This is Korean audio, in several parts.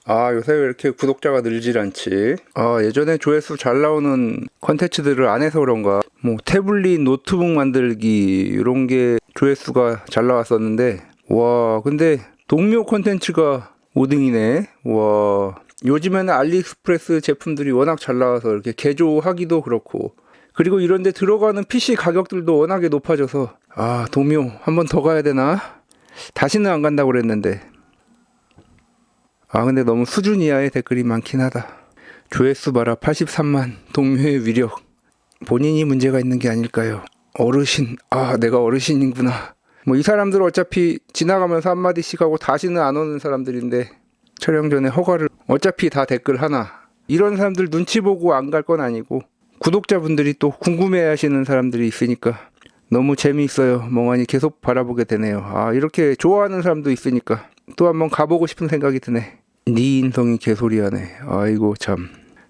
요새 왜 이렇게 구독자가 늘질 않지? 예전에 조회수 잘 나오는 컨텐츠들을 안 해서 그런가? 뭐 태블릿 노트북 만들기 이런 게 조회수가 잘 나왔었는데, 와, 근데 동묘 컨텐츠가 5등이네. 와, 요즘에는 알리익스프레스 제품들이 워낙 잘 나와서 이렇게 개조하기도 그렇고, 그리고 이런 데 들어가는 PC 가격들도 워낙에 높아져서, 동묘 한 번 더 가야 되나? 다시는 안 간다고 그랬는데. 근데 너무 수준 이하의 댓글이 많긴 하다. 조회수 봐라 83만, 동묘의 위력. 본인이 문제가 있는 게 아닐까요? 어르신, 내가 어르신이구나. 뭐 이 사람들 어차피 지나가면서 한마디씩 하고 다시는 안 오는 사람들인데 촬영 전에 허가를, 어차피 다 댓글 하나. 이런 사람들 눈치 보고 안 갈 건 아니고 구독자분들이 또 궁금해 하시는 사람들이 있으니까 너무 재미있어요. 멍하니 계속 바라보게 되네요. 이렇게 좋아하는 사람도 있으니까 또 한번 가보고 싶은 생각이 드네. 네 인성이 개소리하네. 아이고 참.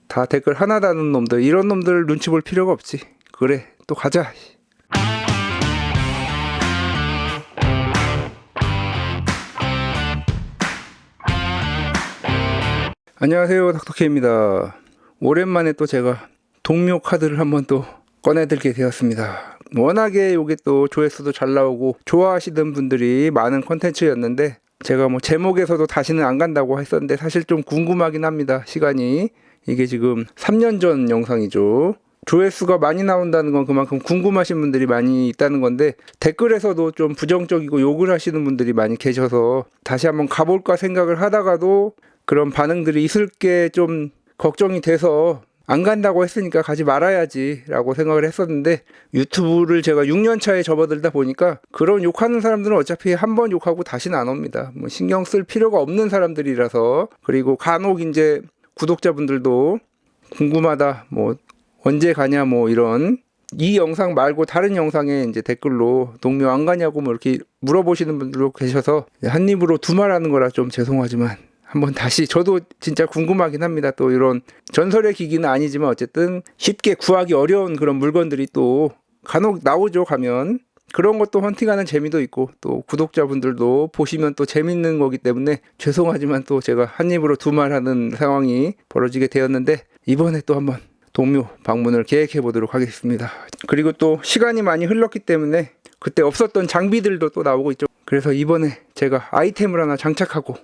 다 댓글 하나 다는 놈들, 이런 놈들 눈치 볼 필요가 없지. 그래, 또 가자. 안녕하세요, 닥터케입니다. 오랜만에 또 제가 동묘 카드를 한번 또 꺼내들게 되었습니다. 워낙에 이게 또 조회수도 잘 나오고 좋아하시던 분들이 많은 컨텐츠였는데, 제가 뭐 제목에서도 다시는 안 간다고 했었는데 사실 좀 궁금하긴 합니다. 시간이, 이게 지금 3년 전 영상이죠. 조회수가 많이 나온다는 건 그만큼 궁금하신 분들이 많이 있다는 건데, 댓글에서도 좀 부정적이고 욕을 하시는 분들이 많이 계셔서 다시 한번 가볼까 생각을 하다가도 그런 반응들이 있을 게 좀 걱정이 돼서 안 간다고 했으니까 가지 말아야지 라고 생각을 했었는데, 유튜브를 제가 6년 차에 접어들다 보니까 그런 욕하는 사람들은 어차피 한 번 욕하고 다시는 안 옵니다. 뭐 신경 쓸 필요가 없는 사람들이라서. 그리고 간혹 이제 구독자분들도 궁금하다, 뭐 언제 가냐, 뭐 이런, 이 영상 말고 다른 영상에 이제 댓글로 동묘 안 가냐고 뭐 이렇게 물어보시는 분들도 계셔서 한 입으로 두 말 하는 거라 좀 죄송하지만 한번 다시, 저도 진짜 궁금하긴 합니다. 또 이런 전설의 기기는 아니지만 어쨌든 쉽게 구하기 어려운 그런 물건들이 또 간혹 나오죠, 가면. 그런 것도 헌팅하는 재미도 있고 또 구독자분들도 보시면 또 재밌는 거기 때문에 죄송하지만 또 제가 한 입으로 두 말 하는 상황이 벌어지게 되었는데, 이번에 또 한번 동묘 방문을 계획해 보도록 하겠습니다. 그리고 또 시간이 많이 흘렀기 때문에 그때 없었던 장비들도 또 나오고 있죠. 그래서 이번에 제가 아이템을 하나 장착하고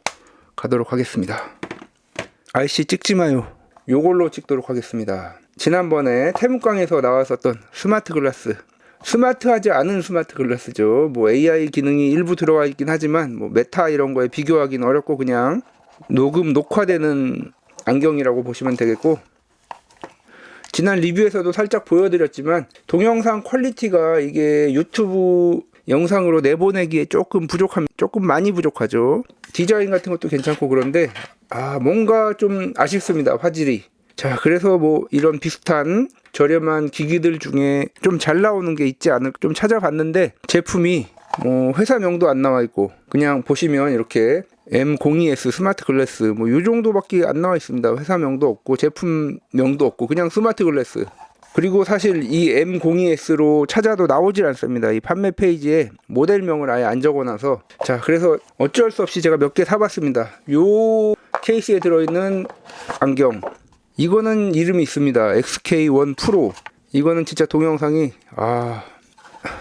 가도록 하겠습니다. IC 찍지 마요. 요걸로 찍도록 하겠습니다. 지난번에 태무광에서 나왔었던 스마트 글라스, 스마트하지 않은 스마트 글라스죠. 뭐 AI 기능이 일부 들어와 있긴 하지만 뭐 메타 이런 거에 비교하기는 어렵고 그냥 녹화되는 안경이라고 보시면 되겠고, 지난 리뷰에서도 살짝 보여드렸지만 동영상 퀄리티가 이게 유튜브 영상으로 내보내기에 조금 많이 부족하죠. 디자인 같은 것도 괜찮고 그런데 뭔가 좀 아쉽습니다, 화질이. 자, 그래서 뭐 이런 비슷한 저렴한 기기들 중에 좀 잘 나오는 게 있지 않을까 좀 찾아봤는데, 제품이 뭐 회사명도 안 나와 있고 그냥 보시면 이렇게 M02S 스마트 글래스 뭐 요 정도밖에 안 나와 있습니다. 회사명도 없고 제품명도 없고 그냥 스마트 글래스. 그리고 사실 이 M02S로 찾아도 나오질 않습니다. 이 판매 페이지에 모델명을 아예 안 적어놔서. 자, 그래서 어쩔 수 없이 제가 몇 개 사봤습니다. 요 케이스에 들어있는 안경, 이거는 이름이 있습니다. XK1 프로. 이거는 진짜 동영상이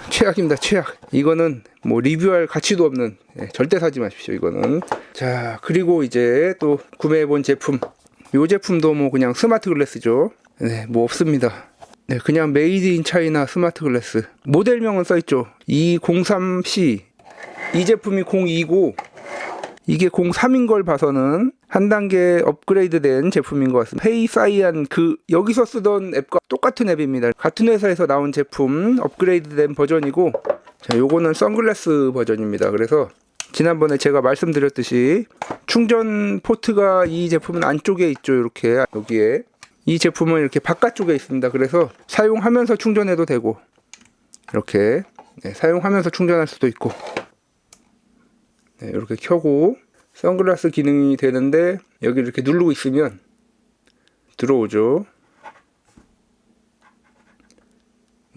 최악입니다, 최악. 이거는 뭐 리뷰할 가치도 없는, 절대 사지 마십시오, 이거는. 자, 그리고 이제 또 구매해본 제품, 요 제품도 뭐 그냥 스마트 글래스죠. 뭐 없습니다. 그냥 메이드 인 차이나 스마트 글래스. 모델명은 써있죠. 203C. 이 제품이 02고 이게 03인 걸 봐서는 한 단계 업그레이드 된 제품인 것 같습니다. 페이사이안, 여기서 쓰던 앱과 똑같은 앱입니다. 같은 회사에서 나온 제품 업그레이드 된 버전이고, 자, 요거는 선글라스 버전입니다. 그래서 지난번에 제가 말씀드렸듯이 충전 포트가 이 제품은 안쪽에 있죠. 이렇게 여기에. 이 제품은 이렇게 바깥쪽에 있습니다. 그래서 사용하면서 충전해도 되고, 이렇게 사용하면서 충전할 수도 있고, 이렇게 켜고 선글라스 기능이 되는데, 여기 이렇게 누르고 있으면 들어오죠.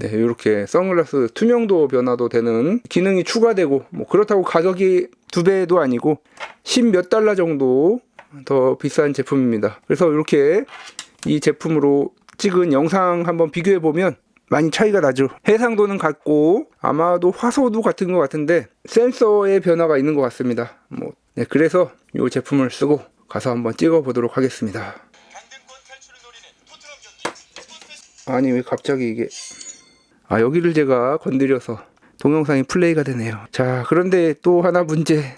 이렇게 선글라스 투명도 변화도 되는 기능이 추가되고, 뭐 그렇다고 가격이 2배도 아니고 10몇 달러 정도 더 비싼 제품입니다. 그래서 이렇게 이 제품으로 찍은 영상 한번 비교해 보면 많이 차이가 나죠. 해상도는 같고 아마도 화소도 같은 것 같은데 센서의 변화가 있는 것 같습니다. 네, 그래서 이 제품을 쓰고 가서 한번 찍어 보도록 하겠습니다. 아니 왜 갑자기 이게 여기를 제가 건드려서 동영상이 플레이가 되네요. 자, 그런데 또 하나 문제.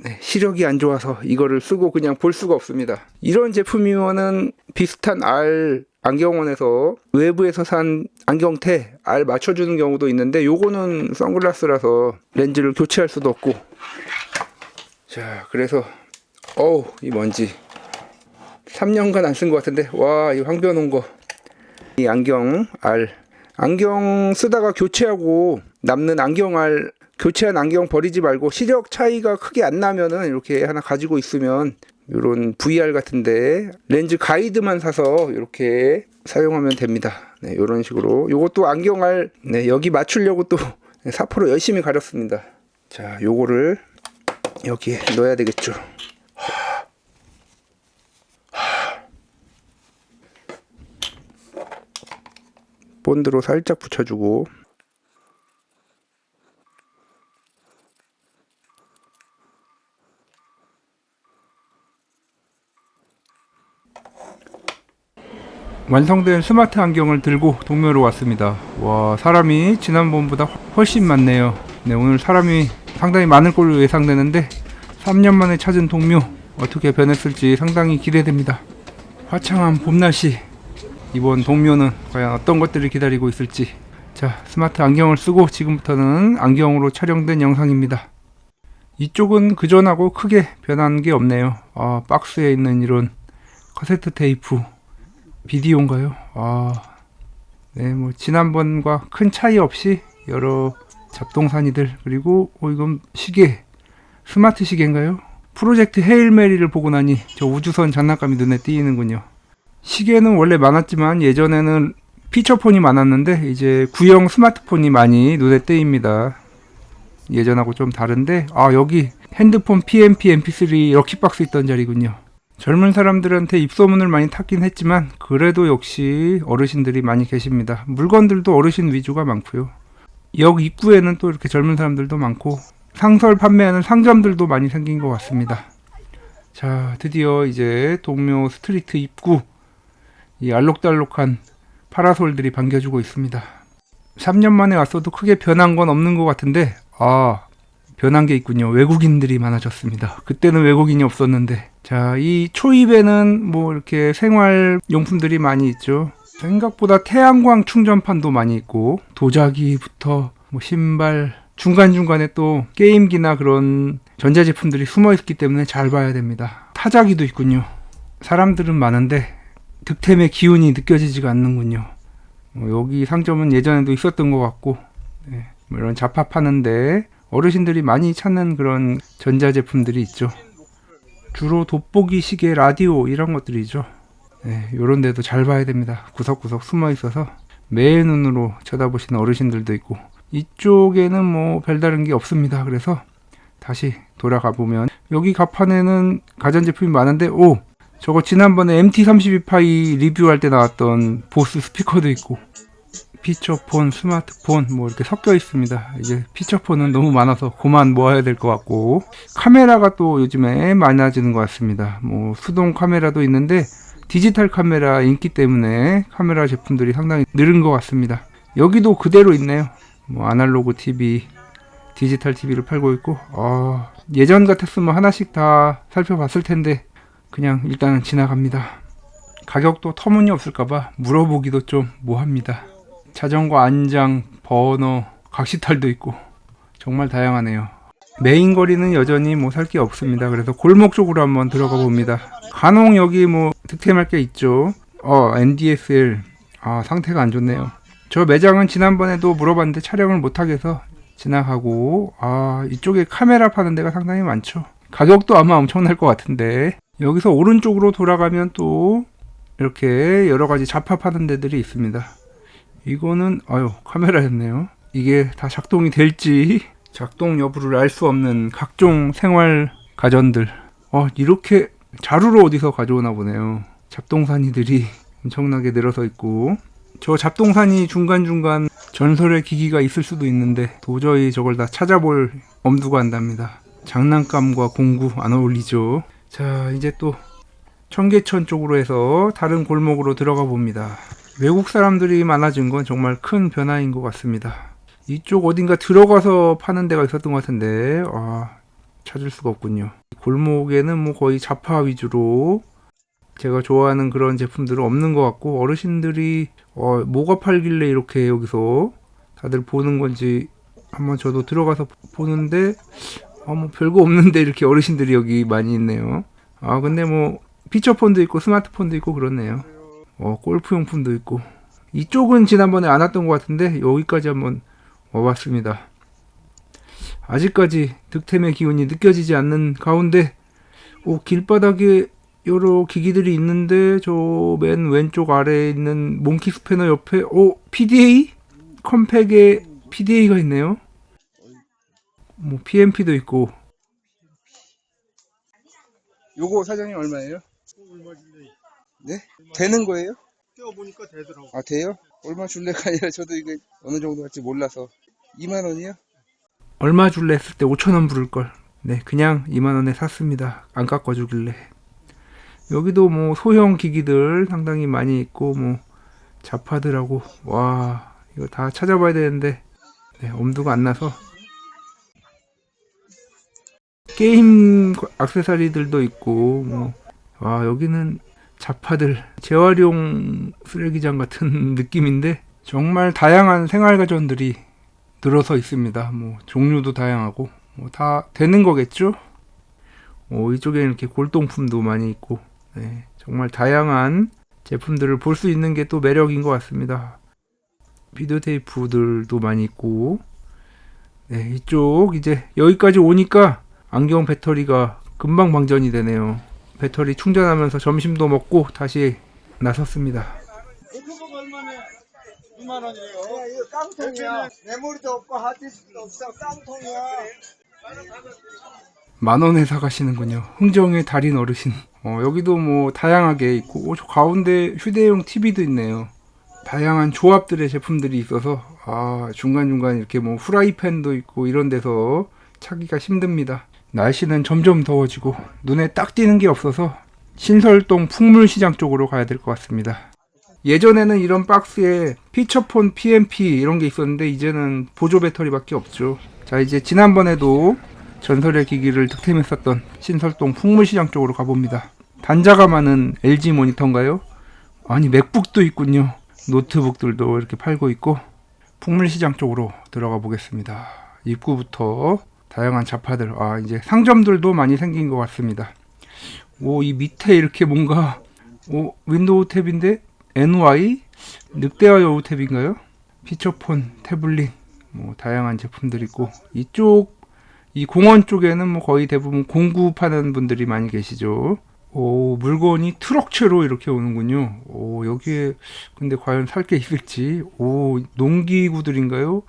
네, 시력이 안 좋아서 이거를 쓰고 그냥 볼 수가 없습니다. 이런 제품이면은 비슷한 R 안경원에서 외부에서 산 안경테 R 맞춰주는 경우도 있는데 요거는 선글라스라서 렌즈를 교체할 수도 없고. 자, 그래서 이 먼지 3년간 안 쓴 것 같은데 와, 이 황변 온 거. 이 안경 R 안경 쓰다가 교체하고 남는 안경 R 교체한 안경 버리지 말고 시력 차이가 크게 안 나면은 이렇게 하나 가지고 있으면 이런 VR 같은데 렌즈 가이드만 사서 이렇게 사용하면 됩니다. 네, 이런 식으로. 요것도 안경 R 네, 여기 맞추려고 또 사포로 열심히 가렸습니다. 자, 요거를 여기에 넣어야 되겠죠. 본드로 살짝 붙여주고 완성된 스마트 안경을 들고 동묘로 왔습니다. 와, 사람이 지난번보다 훨씬 많네요. 네, 오늘 사람이 상당히 많을 걸로 예상되는데 3년 만에 찾은 동묘 어떻게 변했을지 상당히 기대됩니다. 화창한 봄날씨, 이번 동묘는 과연 어떤 것들을 기다리고 있을지. 자, 스마트 안경을 쓰고 지금부터는 안경으로 촬영된 영상입니다. 이쪽은 그전하고 크게 변한 게 없네요. 박스에 있는 이런 카세트 테이프 비디오인가요? 네, 지난번과 큰 차이 없이 여러 잡동사니들, 그리고 이건 시계, 스마트 시계인가요? 프로젝트 헤일 메리를 보고 나니 저 우주선 장난감이 눈에 띄는군요. 시계는 원래 많았지만 예전에는 피처폰이 많았는데 이제 구형 스마트폰이 많이 눈에 띄입니다. 예전하고 좀 다른데 여기 핸드폰 PMP MP3 럭키박스 있던 자리군요. 젊은 사람들한테 입소문을 많이 탔긴 했지만 그래도 역시 어르신들이 많이 계십니다. 물건들도 어르신 위주가 많고요. 역 입구에는 또 이렇게 젊은 사람들도 많고 상설 판매하는 상점들도 많이 생긴 것 같습니다. 자, 드디어 이제 동묘 스트리트 입구, 이 알록달록한 파라솔들이 반겨주고 있습니다. 3년 만에 왔어도 크게 변한 건 없는 것 같은데 변한 게 있군요. 외국인들이 많아졌습니다. 그때는 외국인이 없었는데. 자, 이 초입에는 이렇게 생활용품들이 많이 있죠. 생각보다 태양광 충전판도 많이 있고 도자기부터 신발, 중간중간에 또 게임기나 그런 전자제품들이 숨어 있기 때문에 잘 봐야 됩니다. 타자기도 있군요. 사람들은 많은데 득템의 기운이 느껴지지가 않는군요. 여기 상점은 예전에도 있었던 것 같고, 네, 이런 잡화 파는데 어르신들이 많이 찾는 그런 전자제품들이 있죠. 주로 돋보기 시계, 라디오 이런 것들이죠. 네, 요런 데도 잘 봐야 됩니다. 구석구석 숨어 있어서 매의 눈으로 쳐다보시는 어르신들도 있고, 이쪽에는 별다른 게 없습니다. 그래서 다시 돌아가 보면 여기 가판에는 가전제품이 많은데 저거 지난번에 MT32파이 리뷰할 때 나왔던 보스 스피커도 있고, 피처폰, 스마트폰 이렇게 섞여 있습니다. 이제 피처폰은 너무 많아서 그만 모아야 될 것 같고, 카메라가 또 요즘에 많아지는 것 같습니다. 수동 카메라도 있는데 디지털 카메라 인기 때문에 카메라 제품들이 상당히 늘은 것 같습니다. 여기도 그대로 있네요. 아날로그 TV, 디지털 TV를 팔고 있고, 예전 같았으면 하나씩 다 살펴봤을 텐데 그냥 일단은 지나갑니다. 가격도 터무니없을까봐 물어보기도 좀 뭐합니다. 자전거 안장, 버너, 각시탈도 있고 정말 다양하네요. 메인 거리는 여전히 살 게 없습니다. 그래서 골목 쪽으로 한번 들어가 봅니다. 간혹 여기 득템할 게 있죠. NDSL 상태가 안 좋네요. 저 매장은 지난번에도 물어봤는데 촬영을 못하게 해서 지나가고, 이쪽에 카메라 파는 데가 상당히 많죠. 가격도 아마 엄청날 것 같은데, 여기서 오른쪽으로 돌아가면 또 이렇게 여러가지 잡화 파는 데들이 있습니다. 이거는 카메라였네요. 이게 다 작동이 될지 작동 여부를 알 수 없는 각종 생활 가전들, 이렇게 자루를 어디서 가져오나 보네요. 잡동사니들이 엄청나게 늘어서 있고, 저 잡동사니 중간중간 전설의 기기가 있을 수도 있는데 도저히 저걸 다 찾아볼 엄두가 안 납니다. 장난감과 공구 안 어울리죠. 자, 이제 또 청계천 쪽으로 해서 다른 골목으로 들어가 봅니다. 외국 사람들이 많아진 건 정말 큰 변화인 것 같습니다. 이쪽 어딘가 들어가서 파는 데가 있었던 것 같은데 찾을 수가 없군요. 골목에는 뭐 거의 자파 위주로 제가 좋아하는 그런 제품들은 없는 것 같고, 어르신들이 뭐가 팔길래 이렇게 여기서 다들 보는 건지 한번 저도 들어가서 보는데 뭐 별거 없는데 이렇게 어르신들이 여기 많이 있네요. 근데 뭐 피처폰도 있고 스마트폰도 있고 그렇네요. 골프용품도 있고. 이쪽은 지난번에 안 왔던 것 같은데 여기까지 한번 와봤습니다. 아직까지 득템의 기운이 느껴지지 않는 가운데 길바닥에 여러 기기들이 있는데 저 맨 왼쪽 아래에 있는 몽키 스패너 옆에 PDA? 컴팩에 PDA가 있네요. 뭐 PMP도 있고. 요거 사장님 얼마예요? 얼마 줄래? 네? 되는 거예요? 떼어보니까 되더라고. 돼요? 얼마 줄래가 아니라 저도 이거 어느 정도 할지 몰라서. 2만 원이요? 얼마 줄래 했을 때 5,000원 부를걸. 네, 그냥 2만 원에 샀습니다. 안 깎아주길래. 여기도 뭐 소형 기기들 상당히 많이 있고, 뭐 자파들하고, 와, 이거 다 찾아봐야 되는데 엄두가 안 나서. 게임 액세서리들도 있고, 뭐 여기는 자파들 재활용 쓰레기장 같은 느낌인데 정말 다양한 생활 가전들이 늘어서 있습니다. 뭐 종류도 다양하고 뭐 다 되는 거겠죠. 이쪽에 이렇게 골동품도 많이 있고, 정말 다양한 제품들을 볼 수 있는 게 또 매력인 것 같습니다. 비디오 테이프들도 많이 있고, 이쪽 이제 여기까지 오니까 안경 배터리가 금방 방전이 되네요. 배터리 충전하면서 점심도 먹고 다시 나섰습니다. 노트북 얼마네? 2만 원이래요. 이거 깡통이야. 메모리도 없고 하드디스크도 없어. 깡통이야. 10,000원에 사가시는군요. 흥정의 달인 어르신. 여기도 뭐 다양하게 있고, 저 가운데 휴대용 TV도 있네요. 다양한 조합들의 제품들이 있어서 중간중간 이렇게 뭐 후라이팬도 있고 이런 데서 찾기가 힘듭니다. 날씨는 점점 더워지고 눈에 딱 띄는 게 없어서 신설동 풍물시장 쪽으로 가야 될 것 같습니다. 예전에는 이런 박스에 피처폰, PMP 이런 게 있었는데 이제는 보조 배터리밖에 없죠. 자, 이제 지난번에도 전설의 기기를 득템했었던 신설동 풍물시장 쪽으로 가봅니다. 단자가 많은 LG 모니터인가요? 아니, 맥북도 있군요. 노트북들도 이렇게 팔고 있고, 풍물시장 쪽으로 들어가 보겠습니다. 입구부터 다양한 자파들, 이제 상점들도 많이 생긴 것 같습니다. 이 밑에 이렇게 뭔가 윈도우 탭인데 NY 늑대와 여우 탭인가요? 피처폰, 태블릿, 뭐 다양한 제품들 있고, 이쪽 이 공원 쪽에는 뭐 거의 대부분 공구 파는 분들이 많이 계시죠. 물건이 트럭채로 이렇게 오는군요. 여기에 근데 과연 살 게 있을지. 농기구들인가요?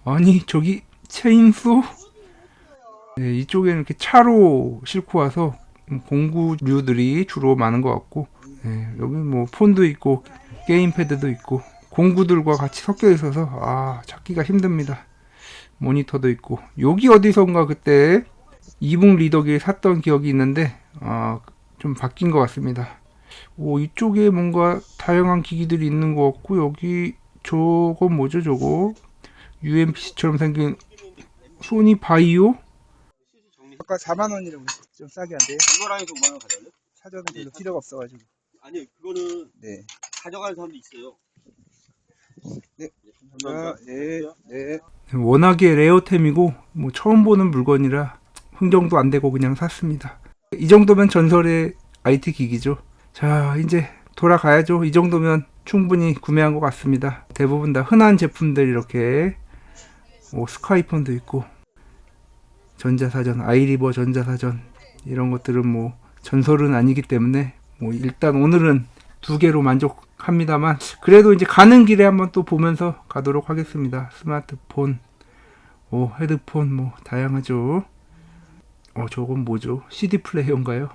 아니, 저기 체인소? 이쪽에는 이렇게 차로 싣고 와서 공구류들이 주로 많은 것 같고, 여기 뭐 폰도 있고 게임 패드도 있고 공구들과 같이 섞여 있어서 찾기가 힘듭니다. 모니터도 있고, 여기 어디선가 그때 이북 리더기에 샀던 기억이 있는데 좀 바뀐 것 같습니다. 이쪽에 뭔가 다양한 기기들이 있는 것 같고, 여기 저건 뭐죠? 저거 UMPC처럼 생긴 소니 바이오? 아까 4만 원이라고 좀 싸게 안 돼요? 이거랑 해서 5만 원 가져갈래? 사전은 별로 필요가 없어가지고. 아니, 그거는 네. 가져가는 사람도 있어요. 네. 감사합니다. 네. 워낙에 레어템이고 뭐 처음 보는 물건이라 흥정도 안 되고 그냥 샀습니다. 이 정도면 전설의 IT 기기죠. 자, 이제 돌아가야죠. 이 정도면 충분히 구매한 것 같습니다. 대부분 다 흔한 제품들 이렇게 스카이폰도 있고, 전자사전, 아이리버 전자사전 이런 것들은 뭐 전설은 아니기 때문에 뭐 일단 오늘은 2개로 만족합니다만, 그래도 이제 가는 길에 한번 또 보면서 가도록 하겠습니다. 스마트폰, 헤드폰 뭐 다양하죠. 저건 뭐죠? CD 플레이어인가요?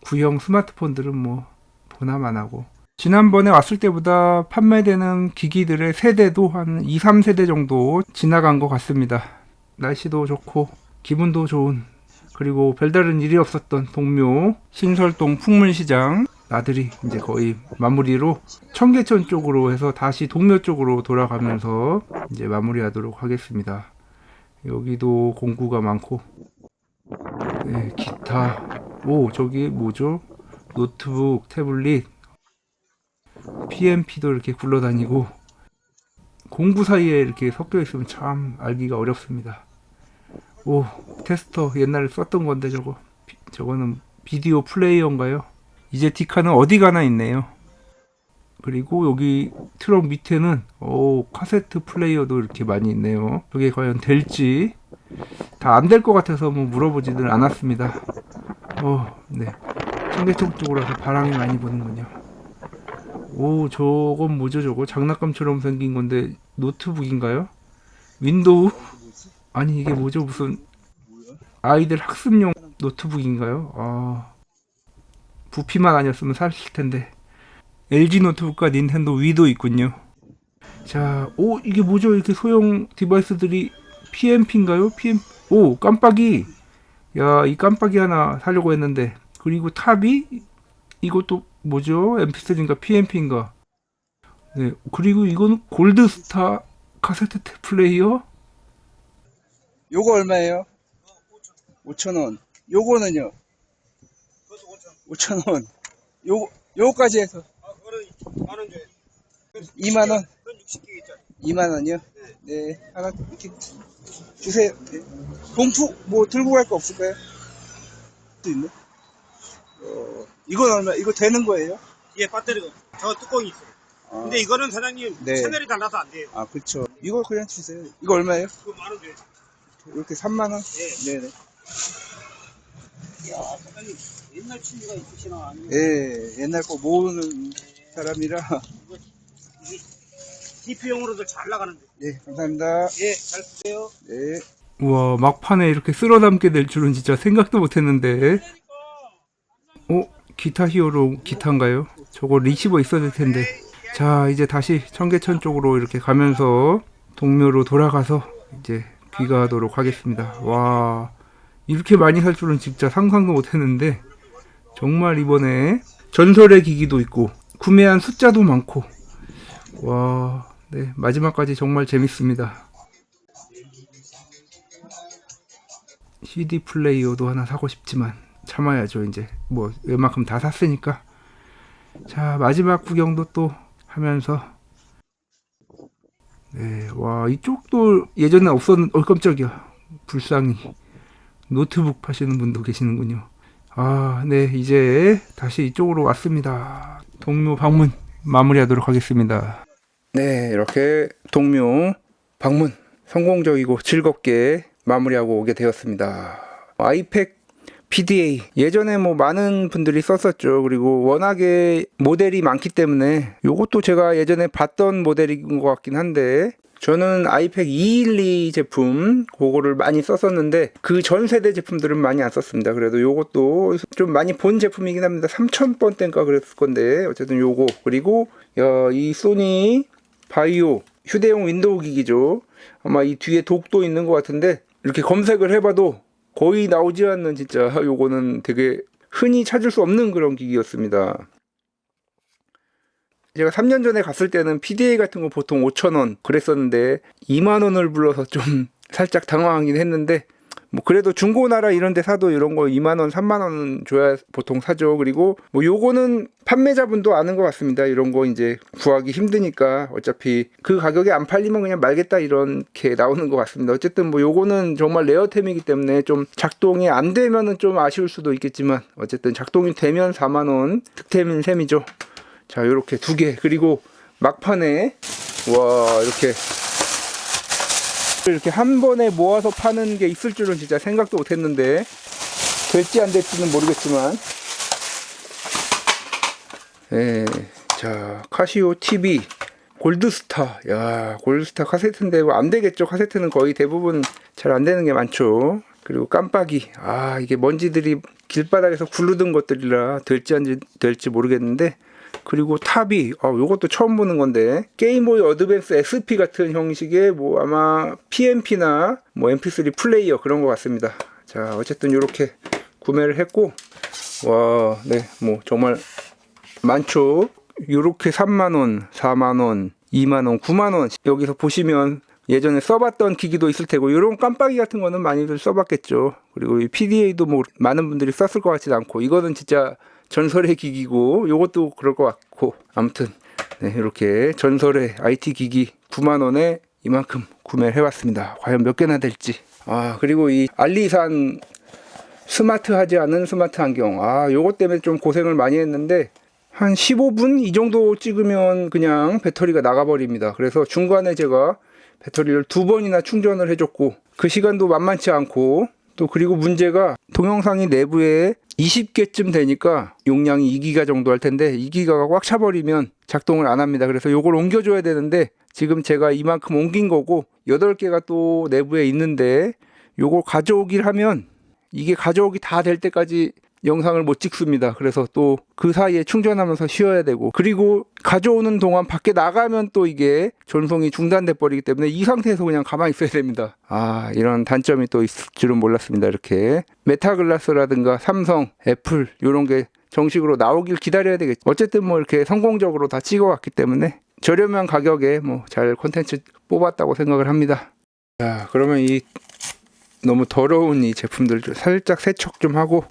구형 스마트폰들은 뭐 보나마나고. 지난번에 왔을 때보다 판매되는 기기들의 세대도 한 2, 3세대 정도 지나간 것 같습니다. 날씨도 좋고 기분도 좋은, 그리고 별다른 일이 없었던 동묘 신설동 풍물시장 나들이 이제 거의 마무리로 청계천 쪽으로 해서 다시 동묘 쪽으로 돌아가면서 이제 마무리하도록 하겠습니다. 여기도 공구가 많고, 네, 기타, 저기 뭐죠? 노트북, 태블릿, PMP도 이렇게 굴러다니고, 공구 사이에 이렇게 섞여 있으면 참 알기가 어렵습니다. 테스터 옛날에 썼던 건데 저거는 비디오 플레이어인가요? 이제 디카는 어디 가나 있네요. 그리고 여기 트럭 밑에는 카세트 플레이어도 이렇게 많이 있네요. 이게 과연 될지 다 안 될 것 같아서 뭐 물어보지는 않았습니다. 네. 청계천 쪽으로 와서 바람이 많이 부는군요. 저건 뭐죠? 저거 장난감처럼 생긴 건데 노트북인가요? 윈도우? 아니 이게 뭐죠? 무슨 아이들 학습용 노트북인가요? 부피만 아니었으면 샀을 텐데. LG 노트북과 닌텐도 위도 있군요. 자, 이게 뭐죠? 이렇게 소형 디바이스들이 PMP인가요? 깜빡이. 야, 이 깜빡이 하나 사려고 했는데. 그리고 탑이 이것도 뭐죠? MP3인가 PMP인가? 네, 그리고 이거는 골드스타 카세트 테이프 플레이어? 요거 얼마예요? 5,000원. 요거는요? 5,000원. 요거까지 해서 만원 줘요. 2만원? 그건 60개짜리. 2만원이요? 네. 하나 이렇게 주세요. 네. 봉투 뭐 들고 갈 거 없을까요? 또 있네. 이건 얼마? 이거 되는 거예요? 뒤에 배터리가 저 뚜껑이 있어요. 근데 이거는 사장님 네. 채널이 달라서 안 돼요. 그렇죠. 이거 그냥 주세요. 이거 얼마예요? 그거 만원 줘요. 이렇게 3만원? 네. 네네. 야, 사장님 옛날 취미가 있으시나 아니면 예, 옛날 거 모으는 사람이라. 이게 TP용으로도 잘 나가는데. 네, 감사합니다. 예, 잘 쓰세요. 네. 우와, 막판에 이렇게 쓸어 담게 될 줄은 진짜 생각도 못 했는데. 기타 히어로 기타인가요? 저거 리시버 있어야 될 텐데. 자, 이제 다시 청계천 쪽으로 이렇게 가면서 동묘로 돌아가서 이제 귀가하도록 하겠습니다. 와, 이렇게 많이 살 줄은 진짜 상상도 못 했는데, 정말 이번에 전설의 기기도 있고 구매한 숫자도 많고, 와, 네, 마지막까지 정말 재밌습니다. CD 플레이어도 하나 사고 싶지만 참아야죠. 이제 뭐 웬만큼 다 샀으니까. 자, 마지막 구경도 또 하면서, 네, 와, 이쪽도 예전에 없었는, 깜짝이야, 불쌍히 노트북 파시는 분도 계시는군요. 네, 이제 다시 이쪽으로 왔습니다. 동묘 방문 마무리하도록 하겠습니다. 네, 이렇게 동묘 방문 성공적이고 즐겁게 마무리하고 오게 되었습니다. 아이팩 PDA 예전에 뭐 많은 분들이 썼었죠. 그리고 워낙에 모델이 많기 때문에 요것도 제가 예전에 봤던 모델인 것 같긴 한데, 저는 아이팩 212 제품 그거를 많이 썼었는데 그 전 세대 제품들은 많이 안 썼습니다. 그래도 요것도 좀 많이 본 제품이긴 합니다. 3000번대인가 그랬을 건데 어쨌든 요거, 그리고 이 소니 바이오 휴대용 윈도우 기기죠. 아마 이 뒤에 독도 있는 것 같은데 이렇게 검색을 해봐도 거의 나오지 않는, 진짜 요거는 되게 흔히 찾을 수 없는 그런 기기였습니다. 제가 3년 전에 갔을 때는 PDA 같은 거 보통 5,000원 그랬었는데 2만원을 불러서 좀 살짝 당황하긴 했는데, 뭐 그래도 중고나라 이런 데 사도 이런 거 2만원 3만원 줘야 보통 사죠. 그리고 뭐 요거는 판매자분도 아는 것 같습니다. 이런 거 이제 구하기 힘드니까 어차피 그 가격에 안 팔리면 그냥 말겠다 이렇게 나오는 것 같습니다. 어쨌든 뭐 요거는 정말 레어템이기 때문에 좀 작동이 안 되면은 좀 아쉬울 수도 있겠지만 어쨌든 작동이 되면 4만원 득템인 셈이죠. 자, 요렇게 두 개, 그리고 막판에 와, 이렇게 한 번에 모아서 파는 게 있을 줄은 진짜 생각도 못 했는데, 될지 안 될지는 모르겠지만, 예, 자, 카시오 TV 골드스타. 야, 골드스타 카세트인데 뭐 안 되겠죠. 카세트는 거의 대부분 잘 안 되는 게 많죠. 그리고 깜빡이. 이게 먼지들이 길바닥에서 굴르던 것들이라 될지 안 될지 모르겠는데, 그리고 탑이 요것도 처음 보는 건데, 게임보이 어드밴스 SP 같은 형식의 뭐 아마 PMP나 뭐 MP3 플레이어 그런 것 같습니다. 자, 어쨌든 요렇게 구매를 했고, 와, 네, 뭐 정말 많죠. 요렇게 3만원, 4만원, 2만원, 9만원 여기서 보시면 예전에 써봤던 기기도 있을 테고, 요런 깜빡이 같은 거는 많이들 써봤겠죠. 그리고 이 PDA도 뭐 많은 분들이 썼을 것 같지도 않고, 이거는 진짜 전설의 기기고, 요것도 그럴 것 같고, 아무튼 네, 이렇게 전설의 IT 기기 9만원에 이만큼 구매를 해왔습니다. 과연 몇 개나 될지. 그리고 이 알리산 스마트하지 않은 스마트 안경, 요것 때문에 좀 고생을 많이 했는데, 한 15분 이 정도 찍으면 그냥 배터리가 나가버립니다. 그래서 중간에 제가 배터리를 2번이나 충전을 해줬고, 그 시간도 만만치 않고, 또 그리고 문제가 동영상이 내부에 20개쯤 되니까 용량이 2기가 정도 할 텐데, 2기가가 꽉 차버리면 작동을 안 합니다. 그래서 요걸 옮겨줘야 되는데, 지금 제가 이만큼 옮긴 거고 8개가 또 내부에 있는데, 요걸 가져오길 하면 이게 가져오기 다 될 때까지 영상을 못 찍습니다. 그래서 또 그 사이에 충전하면서 쉬어야 되고, 그리고 가져오는 동안 밖에 나가면 또 이게 전송이 중단돼 버리기 때문에 이 상태에서 그냥 가만히 있어야 됩니다. 이런 단점이 또 있을 줄은 몰랐습니다. 이렇게 메타글라스라든가 삼성, 애플 요런 게 정식으로 나오길 기다려야 되겠죠. 어쨌든 뭐 이렇게 성공적으로 다 찍어왔기 때문에 저렴한 가격에 뭐 잘 콘텐츠 뽑았다고 생각을 합니다. 자, 그러면 이 너무 더러운 이 제품들 좀 살짝 세척 좀 하고,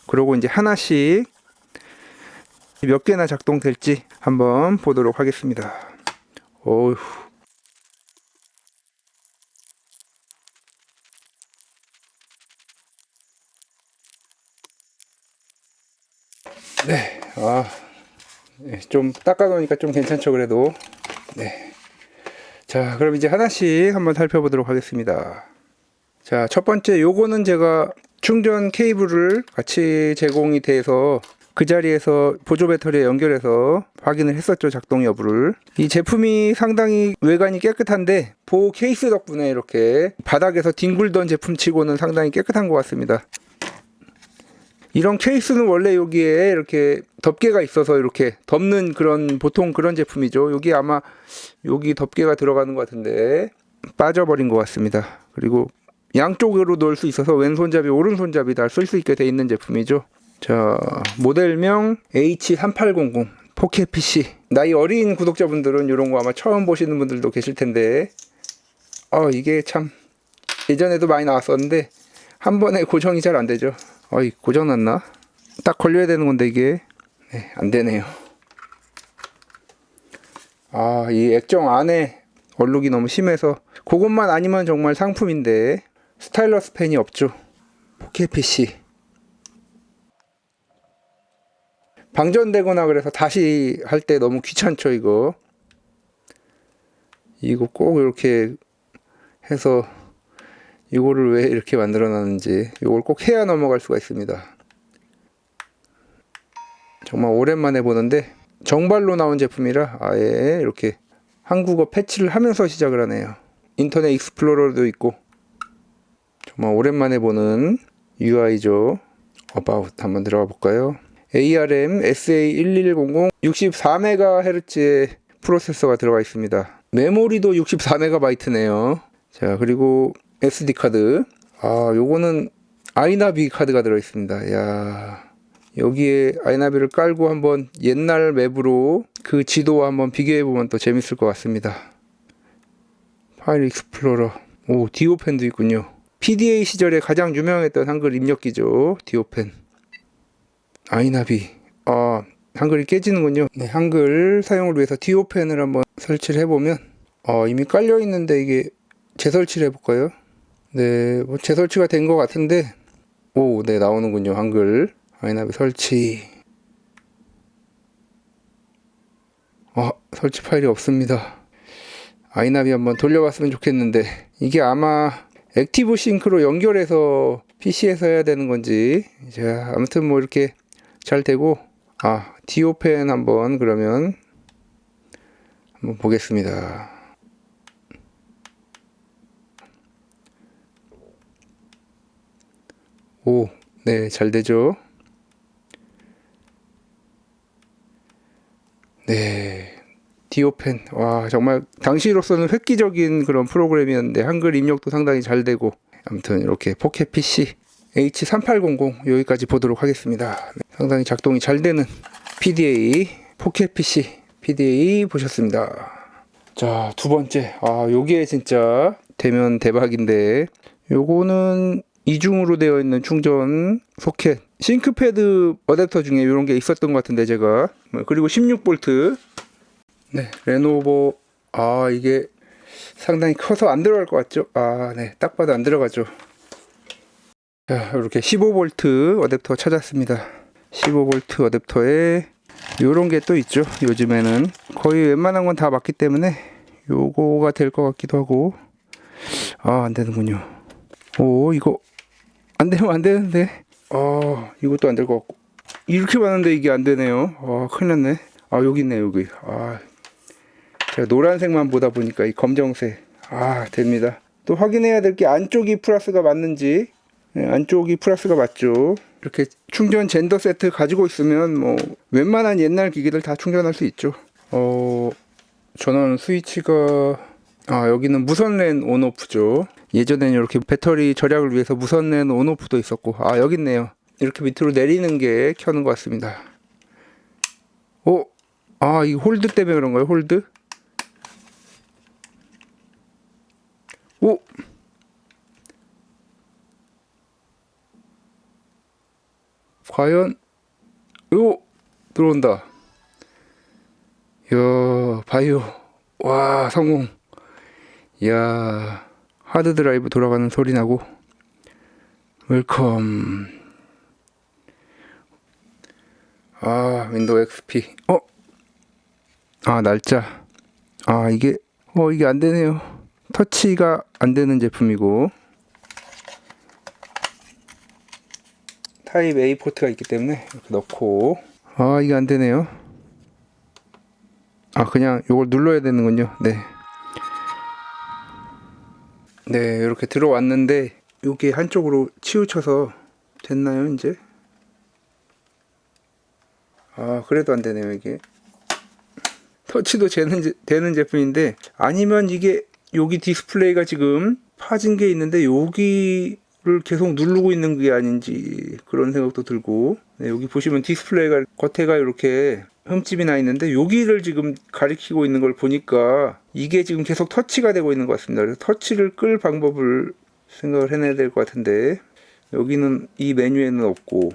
그러고 이제 하나씩 몇 개나 작동될지 한번 보도록 하겠습니다. 어휴. 네, 네, 좀 닦아놓으니까 좀 괜찮죠, 그래도. 네. 자, 그럼 이제 하나씩 한번 살펴보도록 하겠습니다. 자, 첫 번째 요거는 제가 충전 케이블을 같이 제공이 돼서 그 자리에서 보조 배터리에 연결해서 확인을 했었죠, 작동 여부를. 이 제품이 상당히 외관이 깨끗한데 보호 케이스 덕분에 이렇게 바닥에서 뒹굴던 제품치고는 상당히 깨끗한 것 같습니다. 이런 케이스는 원래 여기에 이렇게 덮개가 있어서 이렇게 덮는 그런 보통 그런 제품이죠. 여기 아마 여기 덮개가 들어가는 것 같은데 빠져버린 것 같습니다. 그리고 양쪽으로 놓을 수 있어서 왼손잡이 오른손잡이 다 쓸 수 있게 돼 있는 제품이죠. 자, 모델명 H3800 포켓 PC. 나이 어린 구독자분들은 이런 거 아마 처음 보시는 분들도 계실 텐데, 이게 참 예전에도 많이 나왔었는데 한 번에 고정이 잘 안 되죠. 고장 났나? 딱 걸려야 되는 건데 이게 네, 안 되네요. 이 액정 안에 얼룩이 너무 심해서 그것만 아니면 정말 상품인데, 스타일러스 펜이 없죠. 포켓 PC 방전되거나 그래서 다시 할 때 너무 귀찮죠. 이거 꼭 이렇게 해서 이거를 왜 이렇게 만들어 놨는지, 이걸 꼭 해야 넘어갈 수가 있습니다. 정말 오랜만에 보는데 정발로 나온 제품이라 아예 이렇게 한국어 패치를 하면서 시작을 하네요. 인터넷 익스플로러도 있고 정말 오랜만에 보는 UI죠. About 한번 들어가 볼까요? ARM SA1100 64MHz의 프로세서가 들어가 있습니다. 메모리도 64MB네요. 자, 그리고 SD 카드. 요거는 아이나비 카드가 들어 있습니다. 야, 여기에 아이나비를 깔고 한번 옛날 맵으로 그 지도와 한번 비교해 보면 또 재밌을 것 같습니다. 파일 익스플로러. 디오펜도 있군요. PDA 시절에 가장 유명했던 한글 입력기죠. 디오펜. 아이나비. 한글이 깨지는군요. 네, 한글 사용을 위해서 디오펜을 한번 설치를 해보면 이미 깔려 있는데 이게 재설치를 해볼까요? 네, 뭐 재설치가 된 것 같은데 네, 나오는군요. 한글 아이나비 설치. 설치 파일이 없습니다. 아이나비 한번 돌려봤으면 좋겠는데, 이게 아마 액티브 싱크로 연결해서 PC에서 해야 되는 건지. 자, 아무튼 뭐 이렇게 잘 되고, 디오펜 한번 그러면 한번 보겠습니다. 오, 네, 잘 되죠. 네, 디오펜. 와, 정말 당시로서는 획기적인 그런 프로그램이었는데 한글 입력도 상당히 잘 되고, 아무튼 이렇게 포켓 PC H3800 여기까지 보도록 하겠습니다. 네, 상당히 작동이 잘 되는 PDA 포켓 PC PDA 보셨습니다. 자, 두 번째. 아, 요게 진짜 되면 대박인데, 요거는 이중으로 되어 있는 충전 소켓, 싱크패드 어댑터 중에 이런 게 있었던 것 같은데 제가. 그리고 16V. 네, 레노버. 아, 이게 상당히 커서 안 들어갈 것 같죠? 아, 네, 딱 봐도 안 들어가죠. 자, 이렇게 15V 어댑터 찾았습니다. 15V 어댑터에 요런 게 또 있죠. 요즘에는 거의 웬만한 건 다 맞기 때문에 요거가 될 것 같기도 하고. 아, 안 되는군요. 오, 이거 안 되면 안 되는데. 아, 이것도 안 될 것 같고. 이렇게 많은데 이게 안 되네요. 아, 큰일 났네. 아, 여기 있네, 여기. 아, 제가 노란색만 보다 보니까 이 검정색. 아, 됩니다. 또 확인해야 될 게 안쪽이 플러스가 맞는지. 네, 안쪽이 플러스가 맞죠. 이렇게 충전 젠더 세트 가지고 있으면 뭐 웬만한 옛날 기기들 다 충전할 수 있죠. 전원 스위치가, 아, 여기는 무선랜 온오프죠. 예전에는 이렇게 배터리 절약을 위해서 무선랜 온오프도 있었고, 아, 여기 있네요. 이렇게 밑으로 내리는 게 켜는 것 같습니다. 오, 아, 이 홀드 때문에 그런가요? 홀드? 오, 과연 요 들어온다. 이야, 바이오. 와, 성공. 이야, 하드 드라이브 돌아가는 소리 나고. 웰컴. 아, 윈도우 XP. 아, 날짜. 아, 이게 이게 안 되네요. 터치가 안 되는 제품이고, 타입 A 포트가 있기 때문에 이렇게 넣고. 아, 이게 안 되네요. 아, 그냥 이걸 눌러야 되는군요. 네. 네, 이렇게 들어왔는데 이게 한쪽으로 치우쳐서 됐나요, 이제? 아, 그래도 안 되네요, 이게. 터치도 되는 제품인데, 아니면 이게 여기 디스플레이가 지금 파진 게 있는데 여기를 계속 누르고 있는 게 아닌지 그런 생각도 들고. 네, 여기 보시면 디스플레이가 겉에가 이렇게 흠집이 나 있는데 여기를 지금 가리키고 있는 걸 보니까 이게 지금 계속 터치가 되고 있는 것 같습니다. 그래서 터치를 끌 방법을 생각을 해내야 될 것 같은데, 여기는 이 메뉴에는 없고,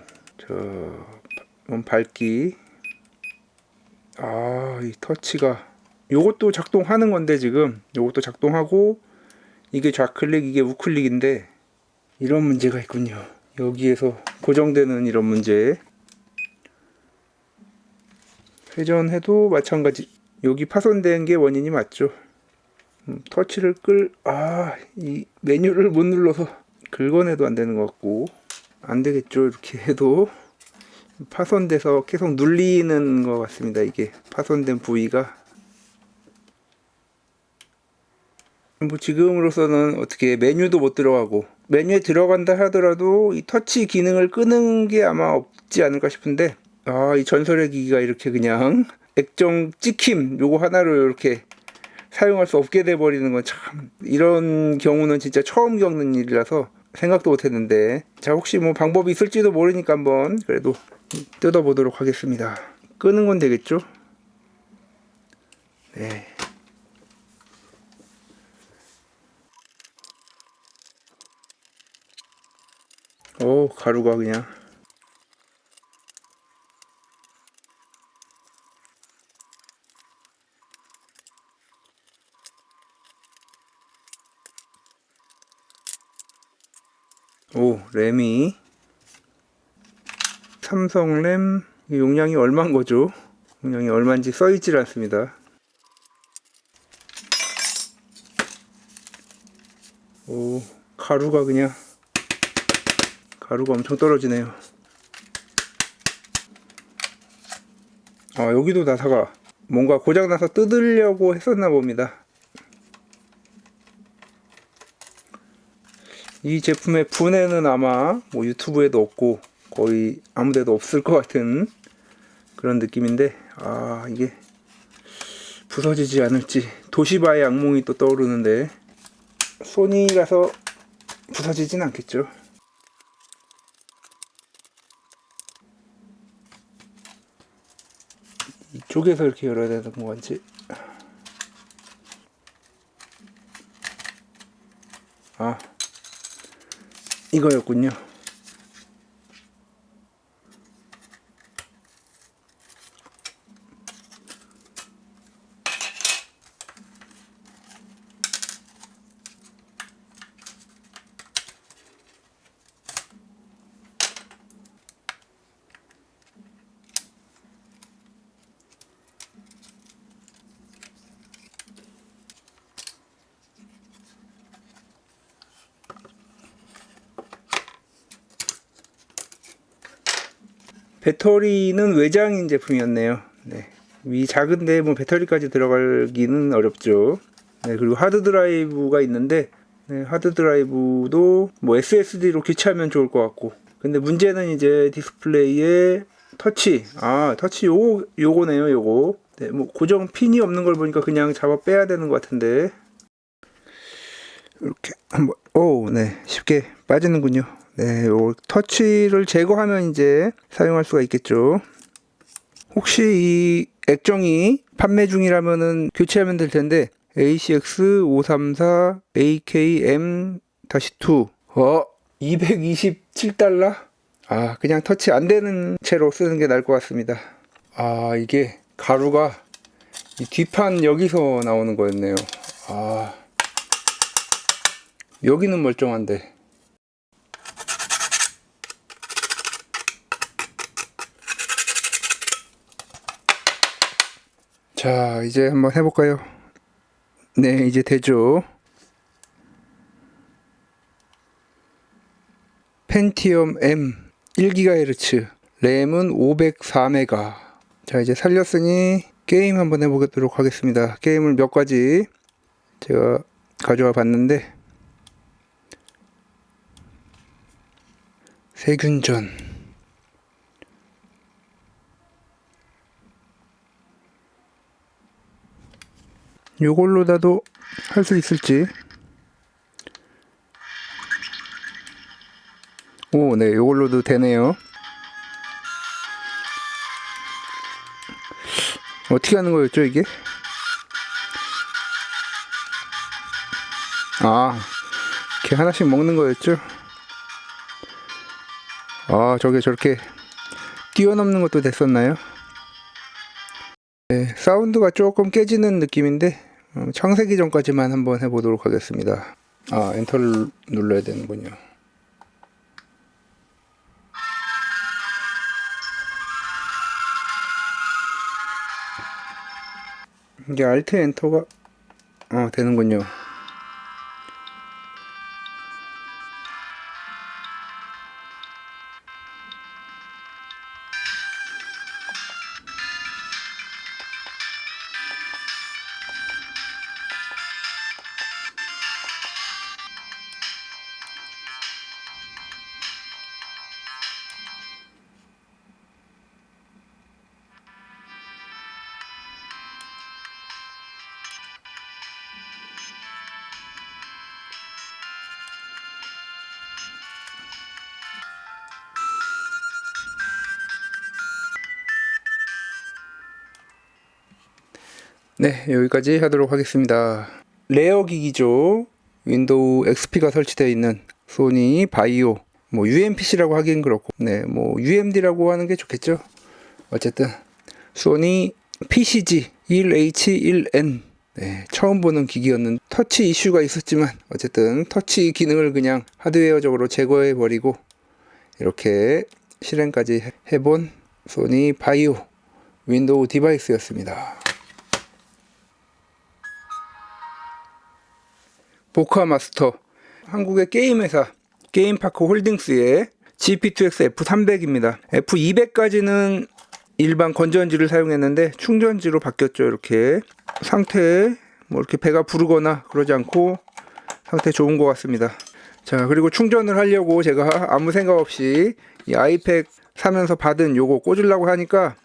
밝기. 아, 이 터치가, 요것도 작동하는 건데 지금 요것도 작동하고, 이게 좌클릭, 이게 우클릭인데 이런 문제가 있군요. 여기에서 고정되는 이런 문제. 회전해도 마찬가지. 여기 파손된 게 원인이 맞죠. 터치를 이 메뉴를 못 눌러서 긁어내도 안 되는 것 같고. 안 되겠죠, 이렇게 해도. 파손돼서 계속 눌리는 것 같습니다. 이게 파손된 부위가. 뭐 지금으로서는 어떻게 메뉴도 못 들어가고, 메뉴에 들어간다 하더라도 이 터치 기능을 끄는 게 아마 없지 않을까 싶은데, 아, 이 전설의 기기가 이렇게 그냥 액정 찍힘 요거 하나로 이렇게 사용할 수 없게 돼 버리는 건 참, 이런 경우는 진짜 처음 겪는 일이라서 생각도 못 했는데, 자, 혹시 뭐 방법이 있을지도 모르니까 한번 그래도 뜯어 보도록 하겠습니다. 끄는 건 되겠죠? 네. 오, 가루가 그냥. 오, 램이 삼성 램 용량이 얼마인 거죠? 용량이 얼마인지 써있질 않습니다. 오, 가루가 엄청 떨어지네요. 아, 여기도 나사가 뭔가 고장나서 뜯으려고 했었나 봅니다. 이 제품의 분해는 아마 뭐 유튜브에도 없고 거의 아무데도 없을 것 같은 그런 느낌인데, 아 이게 부서지지 않을지. 도시바의 악몽이 또 떠오르는데 소니라서 부서지진 않겠죠. 이쪽에서 이렇게 열어야 되는 건지. 아, 이거였군요. 배터리는 외장인 제품이었네요. 네. 위 작은데 뭐 배터리까지 들어가기는 어렵죠. 네, 그리고 하드 드라이브가 있는데, 네, 하드 드라이브도 뭐 SSD로 교체하면 좋을 것 같고. 근데 문제는 이제 디스플레이에 터치. 아, 터치 요거네요, 요거. 네, 뭐 고정 핀이 없는 걸 보니까 그냥 잡아 빼야 되는 것 같은데. 이렇게 한번, 네, 쉽게 빠지는군요. 네, 요 터치를 제거하면 이제 사용할 수가 있겠죠. 혹시 이 액정이 판매 중이라면은 교체하면 될 텐데, ACX534 AKM-2 $227? 아, 그냥 터치 안 되는 채로 쓰는 게 나을 것 같습니다. 아, 이게 가루가 이 뒷판 여기서 나오는 거였네요. 아, 여기는 멀쩡한데. 자, 이제 한번 해볼까요? 네, 이제 되죠. 펜티엄 M 1GHz, 램은 504메가. 자, 이제 살렸으니 게임 한번 해보도록 하겠습니다. 게임을 몇 가지 제가 가져와 봤는데, 세균전, 요걸로다도 할 수 있을지. 오, 네, 요걸로도 되네요. 어떻게 하는 거였죠, 이게? 아, 이렇게 하나씩 먹는 거였죠? 아, 저게 저렇게 뛰어넘는 것도 됐었나요? 네, 사운드가 조금 깨지는 느낌인데, 창세기 전까지만 한번 해보도록 하겠습니다. 아, 엔터를 눌러야 되는군요. 이게 알트 엔터가 되는군요. 네, 여기까지 하도록 하겠습니다. 레어 기기죠. 윈도우 XP가 설치되어 있는 소니 바이오, 뭐 UMPC라고 하긴 그렇고, 네, 뭐 UMD라고 하는 게 좋겠죠. 어쨌든 소니 PCG 1H1N, 네, 처음 보는 기기였는데 터치 이슈가 있었지만 어쨌든 터치 기능을 그냥 하드웨어적으로 제거해 버리고 이렇게 실행까지 해본 소니 바이오 윈도우 디바이스였습니다. 보카 마스터, 한국의 게임 회사 게임파크 홀딩스의 GP2X F300입니다. F200까지는 일반 건전지를 사용했는데 충전지로 바뀌었죠. 이렇게 상태 뭐 이렇게 배가 부르거나 그러지 않고 상태 좋은 것 같습니다. 자, 그리고 충전을 하려고 제가 아무 생각 없이 이 아이팩 사면서 받은 요거 꽂으려고 하니까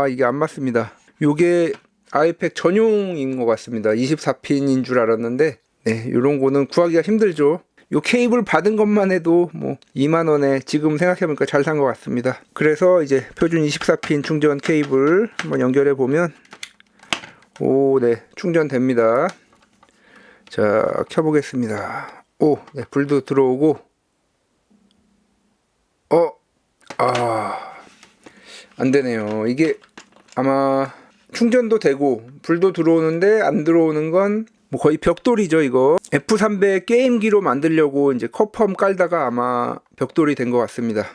이게 안 맞습니다. 요게 아이팩 전용인 것 같습니다. 24핀인 줄 알았는데 네, 요런 거는 구하기가 힘들죠. 요 케이블 받은 것만 해도 뭐 2만원에 지금 생각해보니까 잘 산 것 같습니다. 그래서 이제 표준 24핀 충전 케이블 한번 연결해 보면 네, 충전됩니다. 자, 켜보겠습니다. 네, 불도 들어오고 안 되네요. 이게 아마 충전도 되고 불도 들어오는데 안 들어오는 건 뭐 거의 벽돌이죠. 이거 F300 게임기로 만들려고 이제 컵펌 깔다가 아마 벽돌이 된 것 같습니다.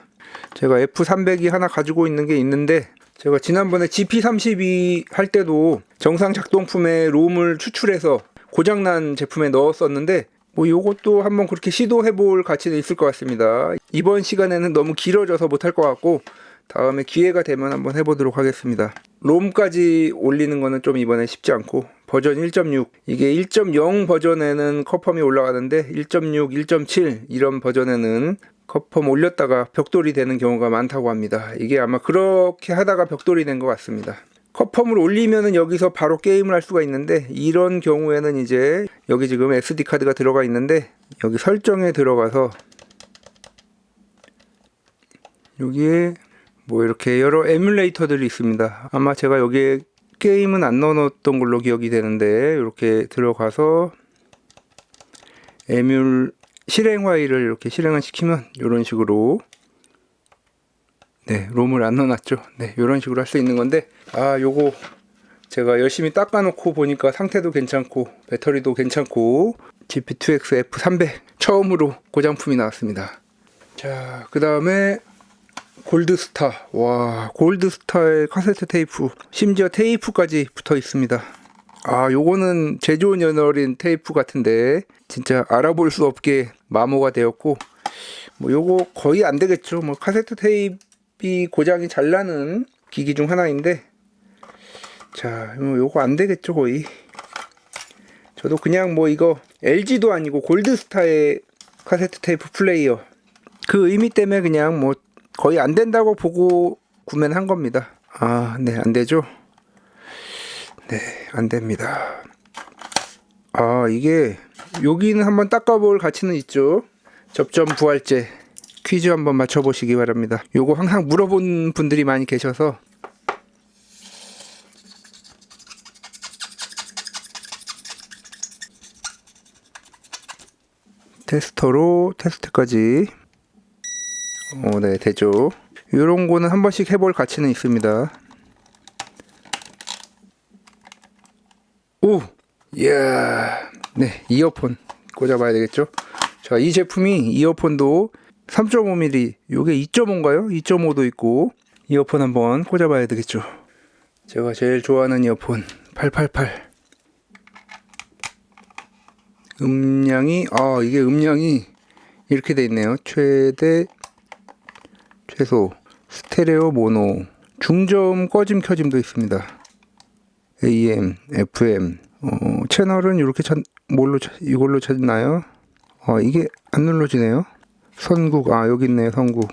제가 F300이 하나 가지고 있는 게 있는데 제가 지난번에 GP32 할 때도 정상 작동품에 롬을 추출해서 고장난 제품에 넣었었는데 뭐 요것도 한번 그렇게 시도해 볼 가치는 있을 것 같습니다. 이번 시간에는 너무 길어져서 못할 것 같고 다음에 기회가 되면 한번 해보도록 하겠습니다. 롬까지 올리는 거는 좀 이번에 쉽지 않고 버전 1.6 이게 1.0 버전에는 컵펌이 올라가는데 1.6, 1.7 이런 버전에는 컵펌 올렸다가 벽돌이 되는 경우가 많다고 합니다. 이게 아마 그렇게 하다가 벽돌이 된 것 같습니다. 컵펌을 올리면은 여기서 바로 게임을 할 수가 있는데 이런 경우에는 이제 여기 지금 SD 카드가 들어가 있는데 여기 설정에 들어가서 여기에 뭐 이렇게 여러 에뮬레이터들이 있습니다. 아마 제가 여기에 게임은 안 넣어놓았던 걸로 기억이 되는데 이렇게 들어가서 에뮬 실행 파일을 이렇게 실행을 시키면 이런 식으로 네, 롬을 안 넣어놨죠. 네, 이런 식으로 할 수 있는 건데 요거 제가 열심히 닦아놓고 보니까 상태도 괜찮고 배터리도 괜찮고 GP2X F300 처음으로 고장품이 나왔습니다. 자, 그 다음에 골드스타. 와, 골드스타의 카세트 테이프 심지어 테이프까지 붙어 있습니다. 요거는 제조 연월인 테이프 같은데 진짜 알아볼 수 없게 마모가 되었고 뭐 요거 거의 안 되겠죠. 뭐 카세트 테이프이 고장이 잘 나는 기기 중 하나인데 자, 요거 안 되겠죠. 거의 저도 그냥 뭐 이거 LG도 아니고 골드스타의 카세트 테이프 플레이어 그 의미 때문에 그냥 뭐 거의 안 된다고 보고 구매는 한 겁니다. 네, 안 되죠. 네, 안 됩니다. 이게 여기는 한번 닦아볼 가치는 있죠. 접점 부활제 퀴즈 한번 맞춰보시기 바랍니다. 요거 항상 물어본 분들이 많이 계셔서 테스터로 테스트까지 네, 되죠. 요런 거는 한 번씩 해볼 가치는 있습니다. 이야, 네, 이어폰 꽂아봐야 되겠죠. 자, 이 제품이 이어폰도 3.5mm, 요게 2.5인가요? 2.5도 있고 이어폰 한번 꽂아봐야 되겠죠. 제가 제일 좋아하는 이어폰 888. 음량이 이게 음량이 이렇게 돼 있네요. 최대, 최소, 스테레오, 모노, 중저음 꺼짐 켜짐도 있습니다. AM, FM, 채널은 이렇게 이걸로 찾나요? 이게 안 눌러지네요. 선국, 여기 있네요. 선국.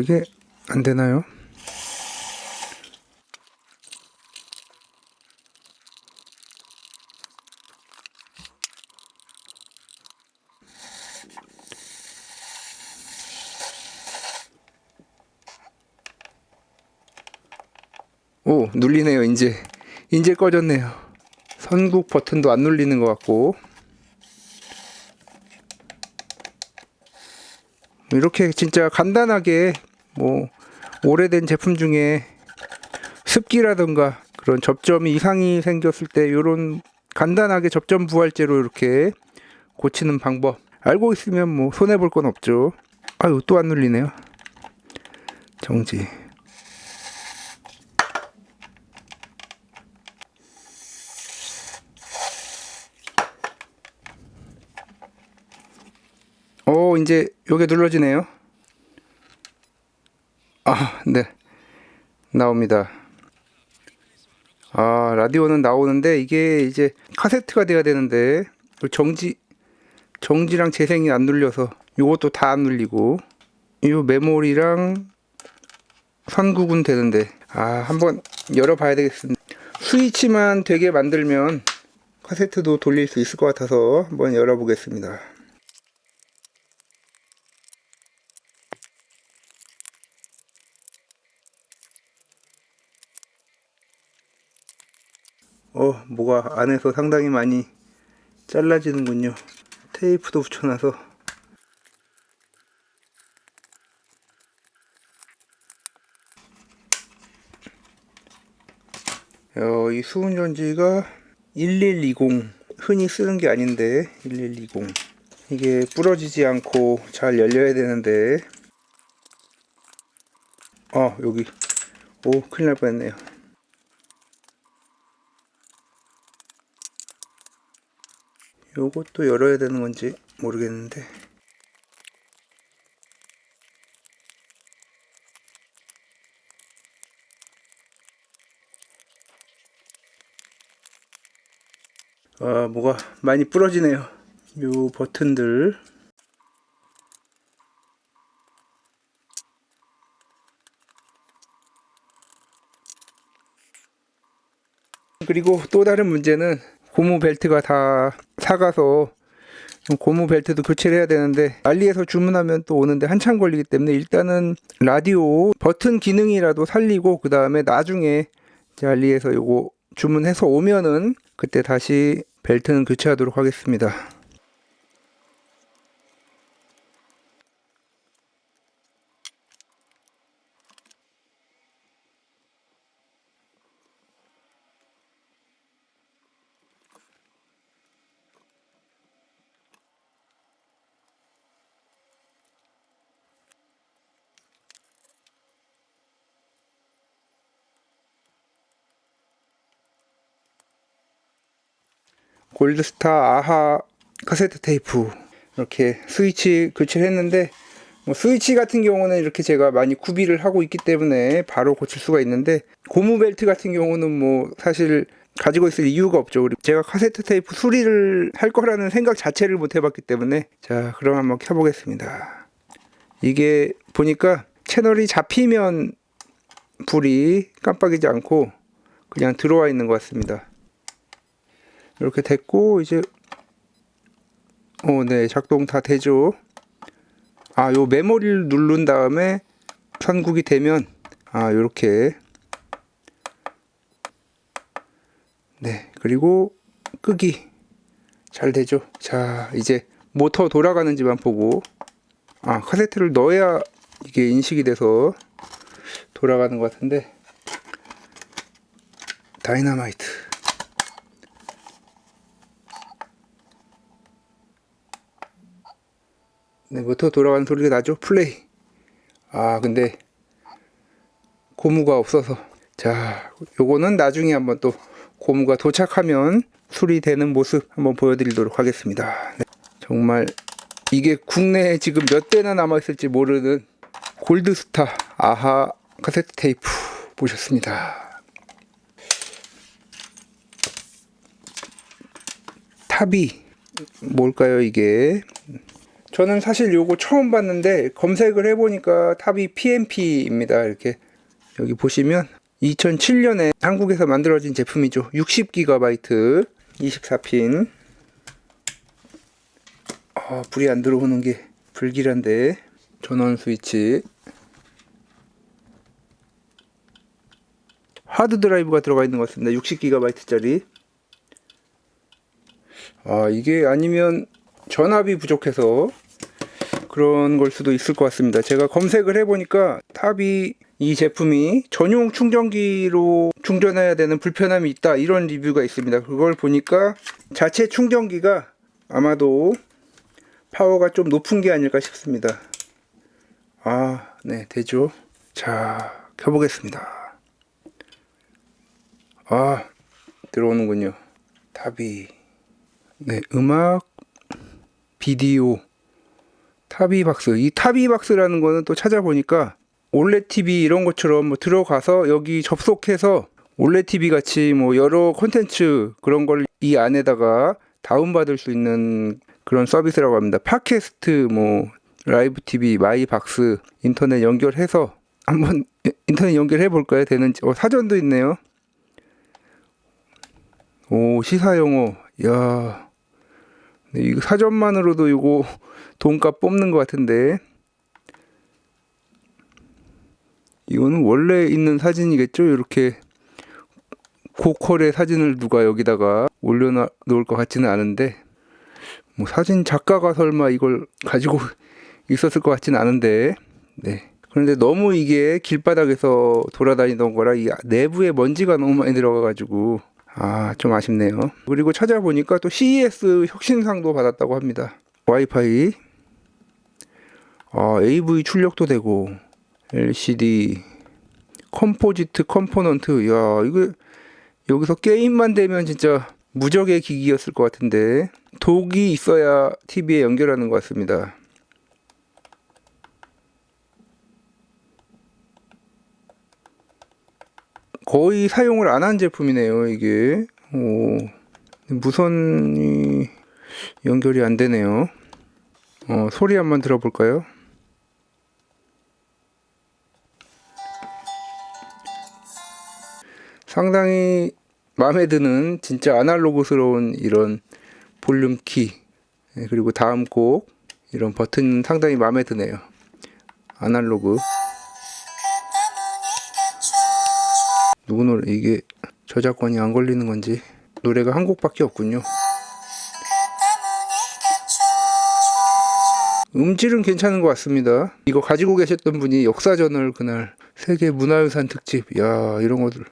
이게 안 되나요? 눌리네요. 이제 꺼졌네요. 선국 버튼도 안 눌리는 것 같고 이렇게 진짜 간단하게 뭐 오래된 제품 중에 습기라든가 그런 접점이 이상이 생겼을 때 이런 간단하게 접점 부활제로 이렇게 고치는 방법 알고 있으면 뭐 손해볼 건 없죠. 또 안 눌리네요. 정지. 이제 요게 눌러지네요. 네, 나옵니다. 라디오는 나오는데 이게 이제 카세트가 돼야 되는데 정지랑 재생이 안 눌려서 요것도 다 안 눌리고, 요 메모리랑 선국은 되는데, 한번 열어봐야 되겠습니다. 스위치만 되게 만들면 카세트도 돌릴 수 있을 것 같아서 한번 열어보겠습니다. 뭐가 안에서 상당히 많이 잘라지는군요. 테이프도 붙여놔서. 이 수은전지가 1120, 흔히 쓰는 게 아닌데 1120, 이게 부러지지 않고 잘 열려야 되는데, 여기 큰일 날 뻔했네요. 요것도 열어야 되는 건지 모르겠는데, 뭐가 많이 부러지네요. 요 버튼들. 그리고 또 다른 문제는 고무 벨트가 다 삭아서 고무 벨트도 교체를 해야 되는데, 알리에서 주문하면 또 오는데 한참 걸리기 때문에 일단은 라디오 버튼 기능이라도 살리고, 그 다음에 나중에 이제 알리에서 요거 주문해서 오면은 그때 다시 벨트는 교체하도록 하겠습니다. 골드스타 아하 카세트 테이프, 이렇게 스위치 교체를 했는데, 스위치 같은 경우는 이렇게 제가 많이 구비를 하고 있기 때문에 바로 고칠 수가 있는데, 고무 벨트 같은 경우는 사실 가지고 있을 이유가 없죠. 그리고 제가 카세트 테이프 수리를 할 거라는 생각 자체를 못 해봤기 때문에. 자, 그럼 한번 켜보겠습니다. 이게 보니까 채널이 잡히면 불이 깜빡이지 않고 그냥 들어와 있는 것 같습니다. 이렇게 됐고, 이제 네, 작동 다 되죠. 요 메모리를 누른 다음에 선국이 되면 요렇게, 네, 그리고 끄기 잘 되죠. 자, 이제 모터 돌아가는지만 보고, 카세트를 넣어야 이게 인식이 돼서 돌아가는 것 같은데, 다이너마이트. 네, 모터 돌아가는 소리가 나죠? 플레이. 근데 고무가 없어서. 자, 요거는 나중에 한번 또 고무가 도착하면 수리되는 모습 한번 보여드리도록 하겠습니다. 네, 정말 이게 국내에 지금 몇 대나 남아있을지 모르는 골드스타 아하 카세트 테이프 보셨습니다. 탑이 뭘까요, 이게? 저는 사실 요거 처음 봤는데 검색을 해보니까 탑이 PMP입니다. 이렇게 여기 보시면 2007년에 한국에서 만들어진 제품이죠. 60GB 24핀. 불이 안 들어오는 게 불길한데. 전원 스위치, 하드 드라이브가 들어가 있는 것 같습니다. 60GB짜리. 이게 아니면 전압이 부족해서 그런 걸 수도 있을 것 같습니다. 제가 검색을 해보니까 탑이, 이 제품이 전용 충전기로 충전해야 되는 불편함이 있다, 이런 리뷰가 있습니다. 그걸 보니까 자체 충전기가 아마도 파워가 좀 높은 게 아닐까 싶습니다. 네, 되죠. 자, 켜보겠습니다. 들어오는군요. 탑이. 네, 음악, 비디오, 타비박스. 이 타비박스라는 거는 또 찾아보니까 올레 TV 이런 것처럼 들어가서 여기 접속해서 올레 TV 같이 여러 콘텐츠 그런 걸 이 안에다가 다운받을 수 있는 그런 서비스라고 합니다. 팟캐스트, 뭐 라이브 TV, 마이박스 인터넷 연결해서 한번 인터넷 연결해 볼까요? 되는지. 사전도 있네요. 오, 시사 영어. 야, 네, 이거 사전만으로도 이거 돈값 뽑는 것 같은데. 이거는 원래 있는 사진이겠죠? 이렇게 고퀄의 사진을 누가 여기다가 올려놓을 것 같지는 않은데, 뭐 사진 작가가 설마 이걸 가지고 있었을 것 같지는 않은데, 네. 그런데 너무 이게 길바닥에서 돌아다니던 거라 이 내부에 먼지가 너무 많이 들어가가지고 좀 아쉽네요. 그리고 찾아보니까 또 CES 혁신상도 받았다고 합니다. 와이파이, AV 출력도 되고, LCD, 컴포지트 컴포넌트. 야, 이거 여기서 게임만 되면 진짜 무적의 기기였을 것 같은데, 독이 있어야 TV에 연결하는 것 같습니다. 거의 사용을 안 한 제품이네요, 이게. 무선이 연결이 안 되네요. 소리 한번 들어볼까요? 상당히 마음에 드는 진짜 아날로그스러운 이런 볼륨 키, 그리고 다음 곡 이런 버튼 상당히 마음에 드네요. 아날로그. 누구 노래, 이게 저작권이 안 걸리는 건지. 노래가 한 곡밖에 없군요. 음질은 괜찮은 것 같습니다. 이거 가지고 계셨던 분이 역사전을 그날 세계 문화유산 특집, 야, 이런 것들.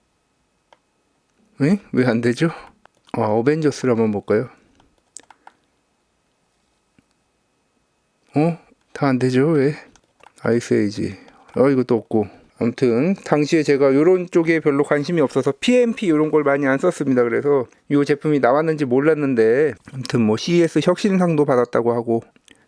왜 안 되죠? 어벤져스를 한번 볼까요? 다 안 되죠? 왜? 아이스에이지. 이것도 없고. 아무튼 당시에 제가 이런 쪽에 별로 관심이 없어서 PMP 이런 걸 많이 안 썼습니다. 그래서 이 제품이 나왔는지 몰랐는데, 아무튼 뭐 CES 혁신상도 받았다고 하고,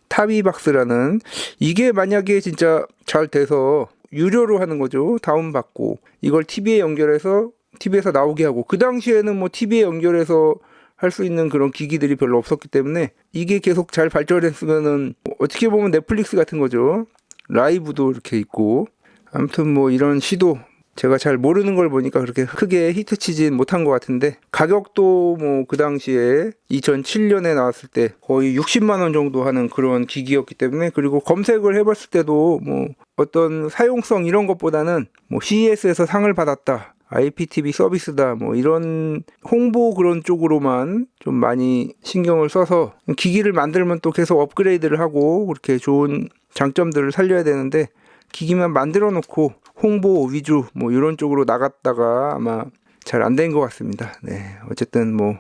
타비박스라는, 이게 만약에 진짜 잘 돼서 유료로 하는 거죠. 다운받고 이걸 TV에 연결해서 TV에서 나오게 하고, 그 당시에는 뭐 TV에 연결해서 할 수 있는 그런 기기들이 별로 없었기 때문에 이게 계속 잘 발전했으면은 어떻게 보면 넷플릭스 같은 거죠. 라이브도 이렇게 있고. 아무튼 뭐 이런 시도, 제가 잘 모르는 걸 보니까 그렇게 크게 히트치진 못한 것 같은데, 가격도 뭐 그 당시에 2007년에 나왔을 때 거의 60만 원 정도 하는 그런 기기였기 때문에, 그리고 검색을 해봤을 때도 뭐 어떤 사용성 이런 것보다는 뭐 CES에서 상을 받았다, IPTV 서비스다, 뭐 이런 홍보 그런 쪽으로만 좀 많이 신경을 써서, 기기를 만들면 또 계속 업그레이드를 하고 그렇게 좋은 장점들을 살려야 되는데, 기기만 만들어 놓고 홍보 위주 뭐 이런 쪽으로 나갔다가 아마 잘 안 된 것 같습니다. 네, 어쨌든 뭐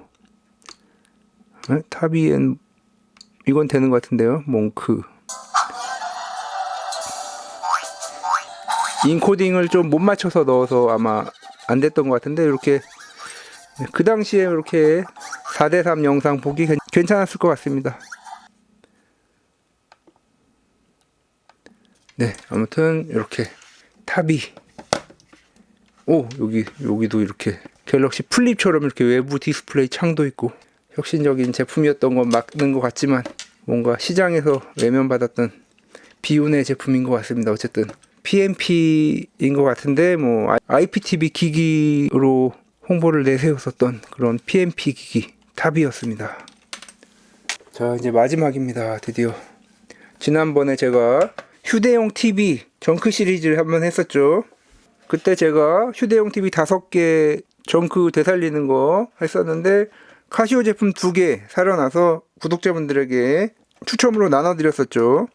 타비엔 이건 되는 것 같은데요. 몽크 인코딩을 좀 못 맞춰서 넣어서 아마 안 됐던 것 같은데, 이렇게 그 당시에 이렇게 4:3 영상 보기 괜찮았을 것 같습니다. 네, 아무튼 이렇게 타비. 여기도 이렇게 갤럭시 플립처럼 이렇게 외부 디스플레이 창도 있고, 혁신적인 제품이었던 건 맞는 것 같지만 뭔가 시장에서 외면받았던 비운의 제품인 것 같습니다. 어쨌든 PMP인 것 같은데, 뭐 IPTV 기기로 홍보를 내세웠었던 그런 PMP 기기 타비였습니다. 자, 이제 마지막입니다. 드디어. 지난번에 제가 휴대용 TV 정크 시리즈를 한번 했었죠. 그때 제가 휴대용 TV 5개 정크 되살리는 거 했었는데, 카시오 제품 2개 살아나서 구독자분들에게 추첨으로 나눠드렸었죠.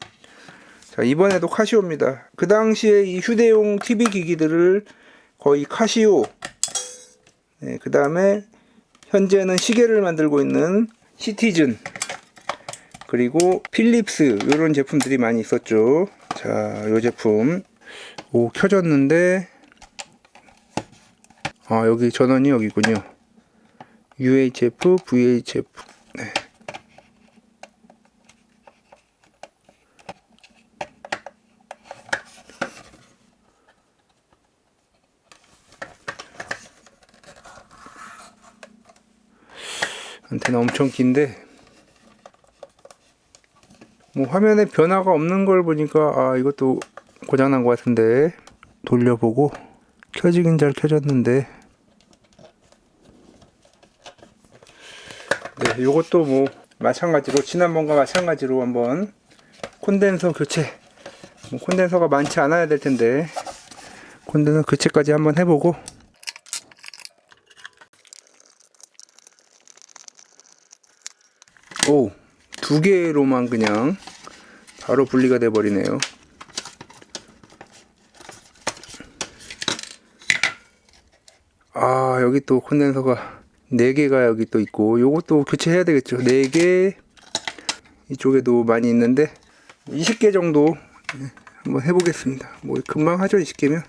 자, 이번에도 카시오입니다. 그 당시에 이 휴대용 TV 기기들을 거의 카시오, 네, 그 다음에 현재는 시계를 만들고 있는 시티즌, 그리고 필립스, 이런 제품들이 많이 있었죠. 자, 이 제품 켜졌는데, 여기 전원이 여기군요. UHF, VHF. 네. 안테나 엄청 긴데 뭐 화면에 변화가 없는 걸 보니까 이것도 고장난 것 같은데 돌려보고 켜지긴 잘 켜졌는데 네, 요것도 뭐 마찬가지로 지난번과 마찬가지로 한번 콘덴서 교체 뭐 콘덴서가 많지 않아야 될 텐데 콘덴서 교체까지 한번 해보고 오, 두 개로만 그냥 바로 분리가 돼 버리네요. 여기 또 콘덴서가 4개가 여기 또 있고 요것도 교체해야 되겠죠. 4개 이쪽에도 많이 있는데 20개 정도 한번 해보겠습니다. 뭐 금방 하죠, 20개면.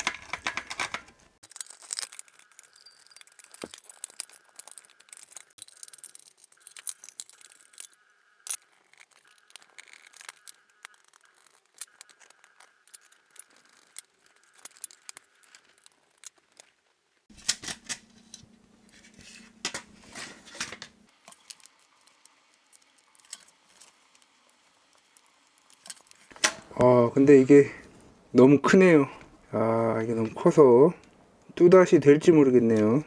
근데 이게 너무 크네요. 이게 너무 커서 또다시 될지 모르겠네요.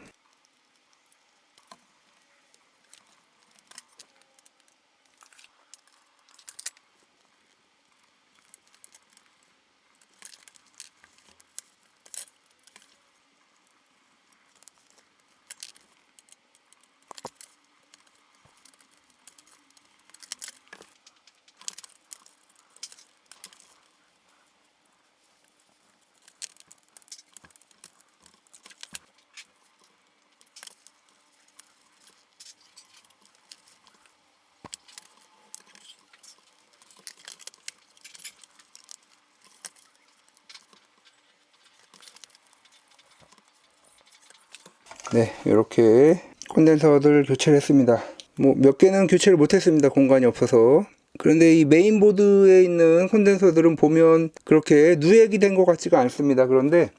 네, 이렇게 콘덴서를 교체를 했습니다. 뭐 몇 개는 교체를 못했습니다. 공간이 없어서. 그런데 이 메인보드에 있는 콘덴서들은 보면 그렇게 누액이 된 것 같지가 않습니다. 그런데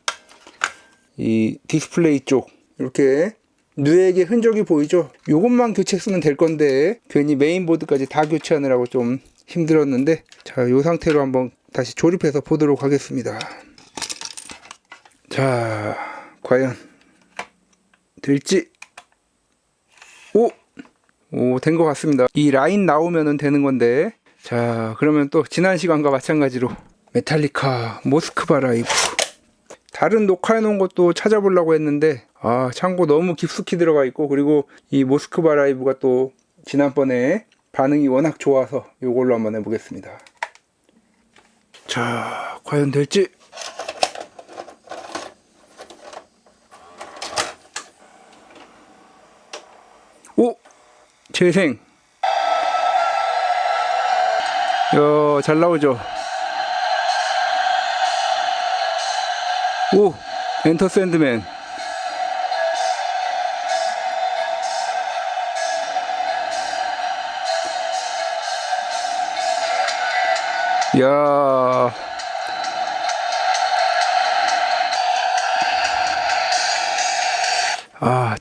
이 디스플레이 쪽 이렇게 누액의 흔적이 보이죠? 요것만 교체했으면 될 건데 괜히 메인보드까지 다 교체하느라고 좀 힘들었는데, 자, 요 상태로 한번 다시 조립해서 보도록 하겠습니다. 자, 과연 될지. 된 것 같습니다. 이 라인 나오면은 되는 건데, 자, 그러면 또 지난 시간과 마찬가지로 메탈리카 모스크바 라이브 다른 녹화해 놓은 것도 찾아보려고 했는데 창고 너무 깊숙이 들어가 있고, 그리고 이 모스크바 라이브가 또 지난번에 반응이 워낙 좋아서 이걸로 한번 해보겠습니다. 자, 과연 될지. 재생. 야, 잘 나오죠? 엔터 샌드맨. 야.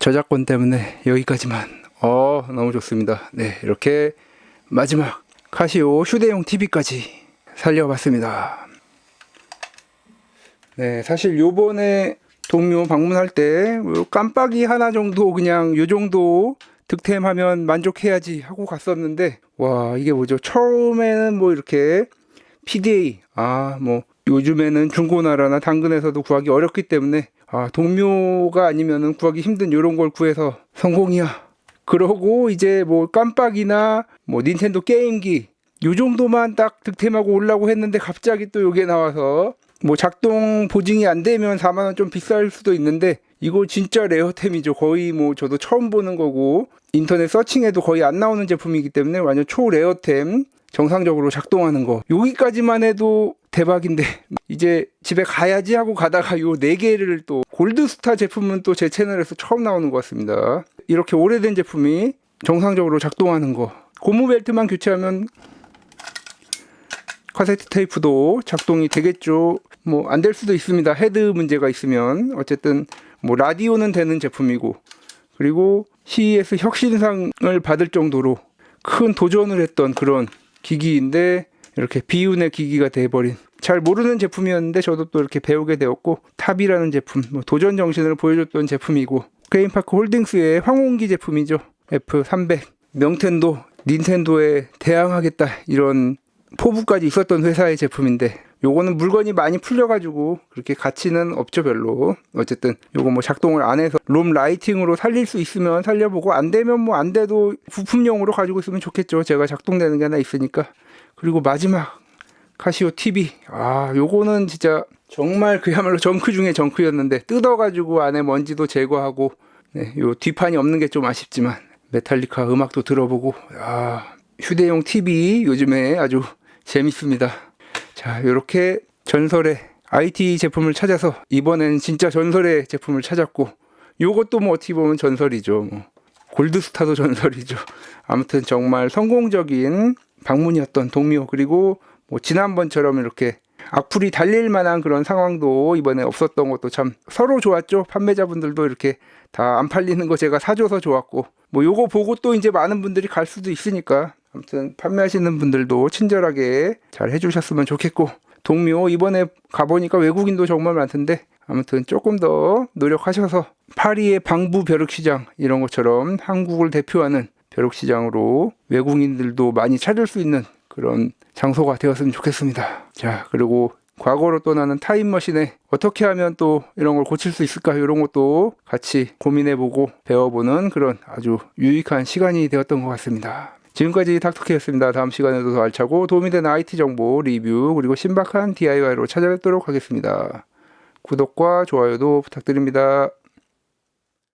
저작권 때문에 여기까지만. 너무 좋습니다. 네, 이렇게 마지막 카시오 휴대용 TV까지 살려봤습니다. 네, 사실 요번에 동묘 방문할 때 깜빡이 하나 정도 그냥 요 정도 득템하면 만족해야지 하고 갔었는데, 이게 뭐죠? 처음에는 뭐 이렇게 PDA, 뭐 요즘에는 중고나라나 당근에서도 구하기 어렵기 때문에 동묘가 아니면은 구하기 힘든 요런 걸 구해서 성공이야. 그러고 이제 뭐 깜빡이나 뭐 닌텐도 게임기 요 정도만 딱 득템하고 오려고 했는데 갑자기 또 요게 나와서 뭐 작동 보증이 안 되면 4만원 좀 비쌀 수도 있는데, 이거 진짜 레어템이죠. 거의 뭐 저도 처음 보는 거고 인터넷 서칭해도 거의 안 나오는 제품이기 때문에 완전 초레어템, 정상적으로 작동하는 거. 여기까지만 해도 대박인데 이제 집에 가야지 하고 가다가 요 4개를 또 골드스타 제품은 또 제 채널에서 처음 나오는 것 같습니다. 이렇게 오래된 제품이 정상적으로 작동하는 거. 고무 벨트만 교체하면 카세트 테이프도 작동이 되겠죠. 뭐 안 될 수도 있습니다. 헤드 문제가 있으면. 어쨌든 뭐 라디오는 되는 제품이고, 그리고 CES 혁신상을 받을 정도로 큰 도전을 했던 그런 기기인데 이렇게 비운의 기기가 돼버린, 잘 모르는 제품이었는데 저도 또 이렇게 배우게 되었고, 탑이라는 제품, 도전 정신을 보여줬던 제품이고, 게임파크 홀딩스의 황혼기 제품이죠. F300. 명텐도, 닌텐도에 대항하겠다 이런 포부까지 있었던 회사의 제품인데, 요거는 물건이 많이 풀려가지고 그렇게 가치는 없죠, 별로. 어쨌든 요거 뭐 작동을 안 해서 롬 라이팅으로 살릴 수 있으면 살려보고, 안 되면 뭐 안 돼도 부품용으로 가지고 있으면 좋겠죠. 제가 작동되는 게 하나 있으니까. 그리고 마지막 카시오 TV. 요거는 진짜 정말 그야말로 정크 중에 정크였는데, 뜯어가지고 안에 먼지도 제거하고, 네, 요 뒷판이 없는 게 좀 아쉽지만 메탈리카 음악도 들어보고, 휴대용 TV 요즘에 아주 재밌습니다. 자, 요렇게 전설의 IT 제품을 찾아서 이번엔 진짜 전설의 제품을 찾았고, 요것도 뭐 어떻게 보면 전설이죠. 뭐 골드스타도 전설이죠. 아무튼 정말 성공적인 방문이었던 동묘. 그리고 뭐 지난번처럼 이렇게 악플이 달릴 만한 그런 상황도 이번에 없었던 것도 참 서로 좋았죠. 판매자분들도 이렇게 다 안 팔리는 거 제가 사줘서 좋았고, 뭐 요거 보고 또 이제 많은 분들이 갈 수도 있으니까, 아무튼 판매하시는 분들도 친절하게 잘 해주셨으면 좋겠고, 동묘 이번에 가보니까 외국인도 정말 많던데, 아무튼 조금 더 노력하셔서 파리의 방부 벼룩시장 이런 것처럼 한국을 대표하는 벼룩시장으로 외국인들도 많이 찾을 수 있는 그런 장소가 되었으면 좋겠습니다. 자, 그리고 과거로 떠나는 타임머신에 어떻게 하면 또 이런 걸 고칠 수 있을까, 이런 것도 같이 고민해보고 배워보는 그런 아주 유익한 시간이 되었던 것 같습니다. 지금까지 닥터케였습니다. 다음 시간에도 더 알차고 도움이 되는 IT 정보, 리뷰, 그리고 신박한 DIY로 찾아뵙도록 하겠습니다. 구독과 좋아요도 부탁드립니다.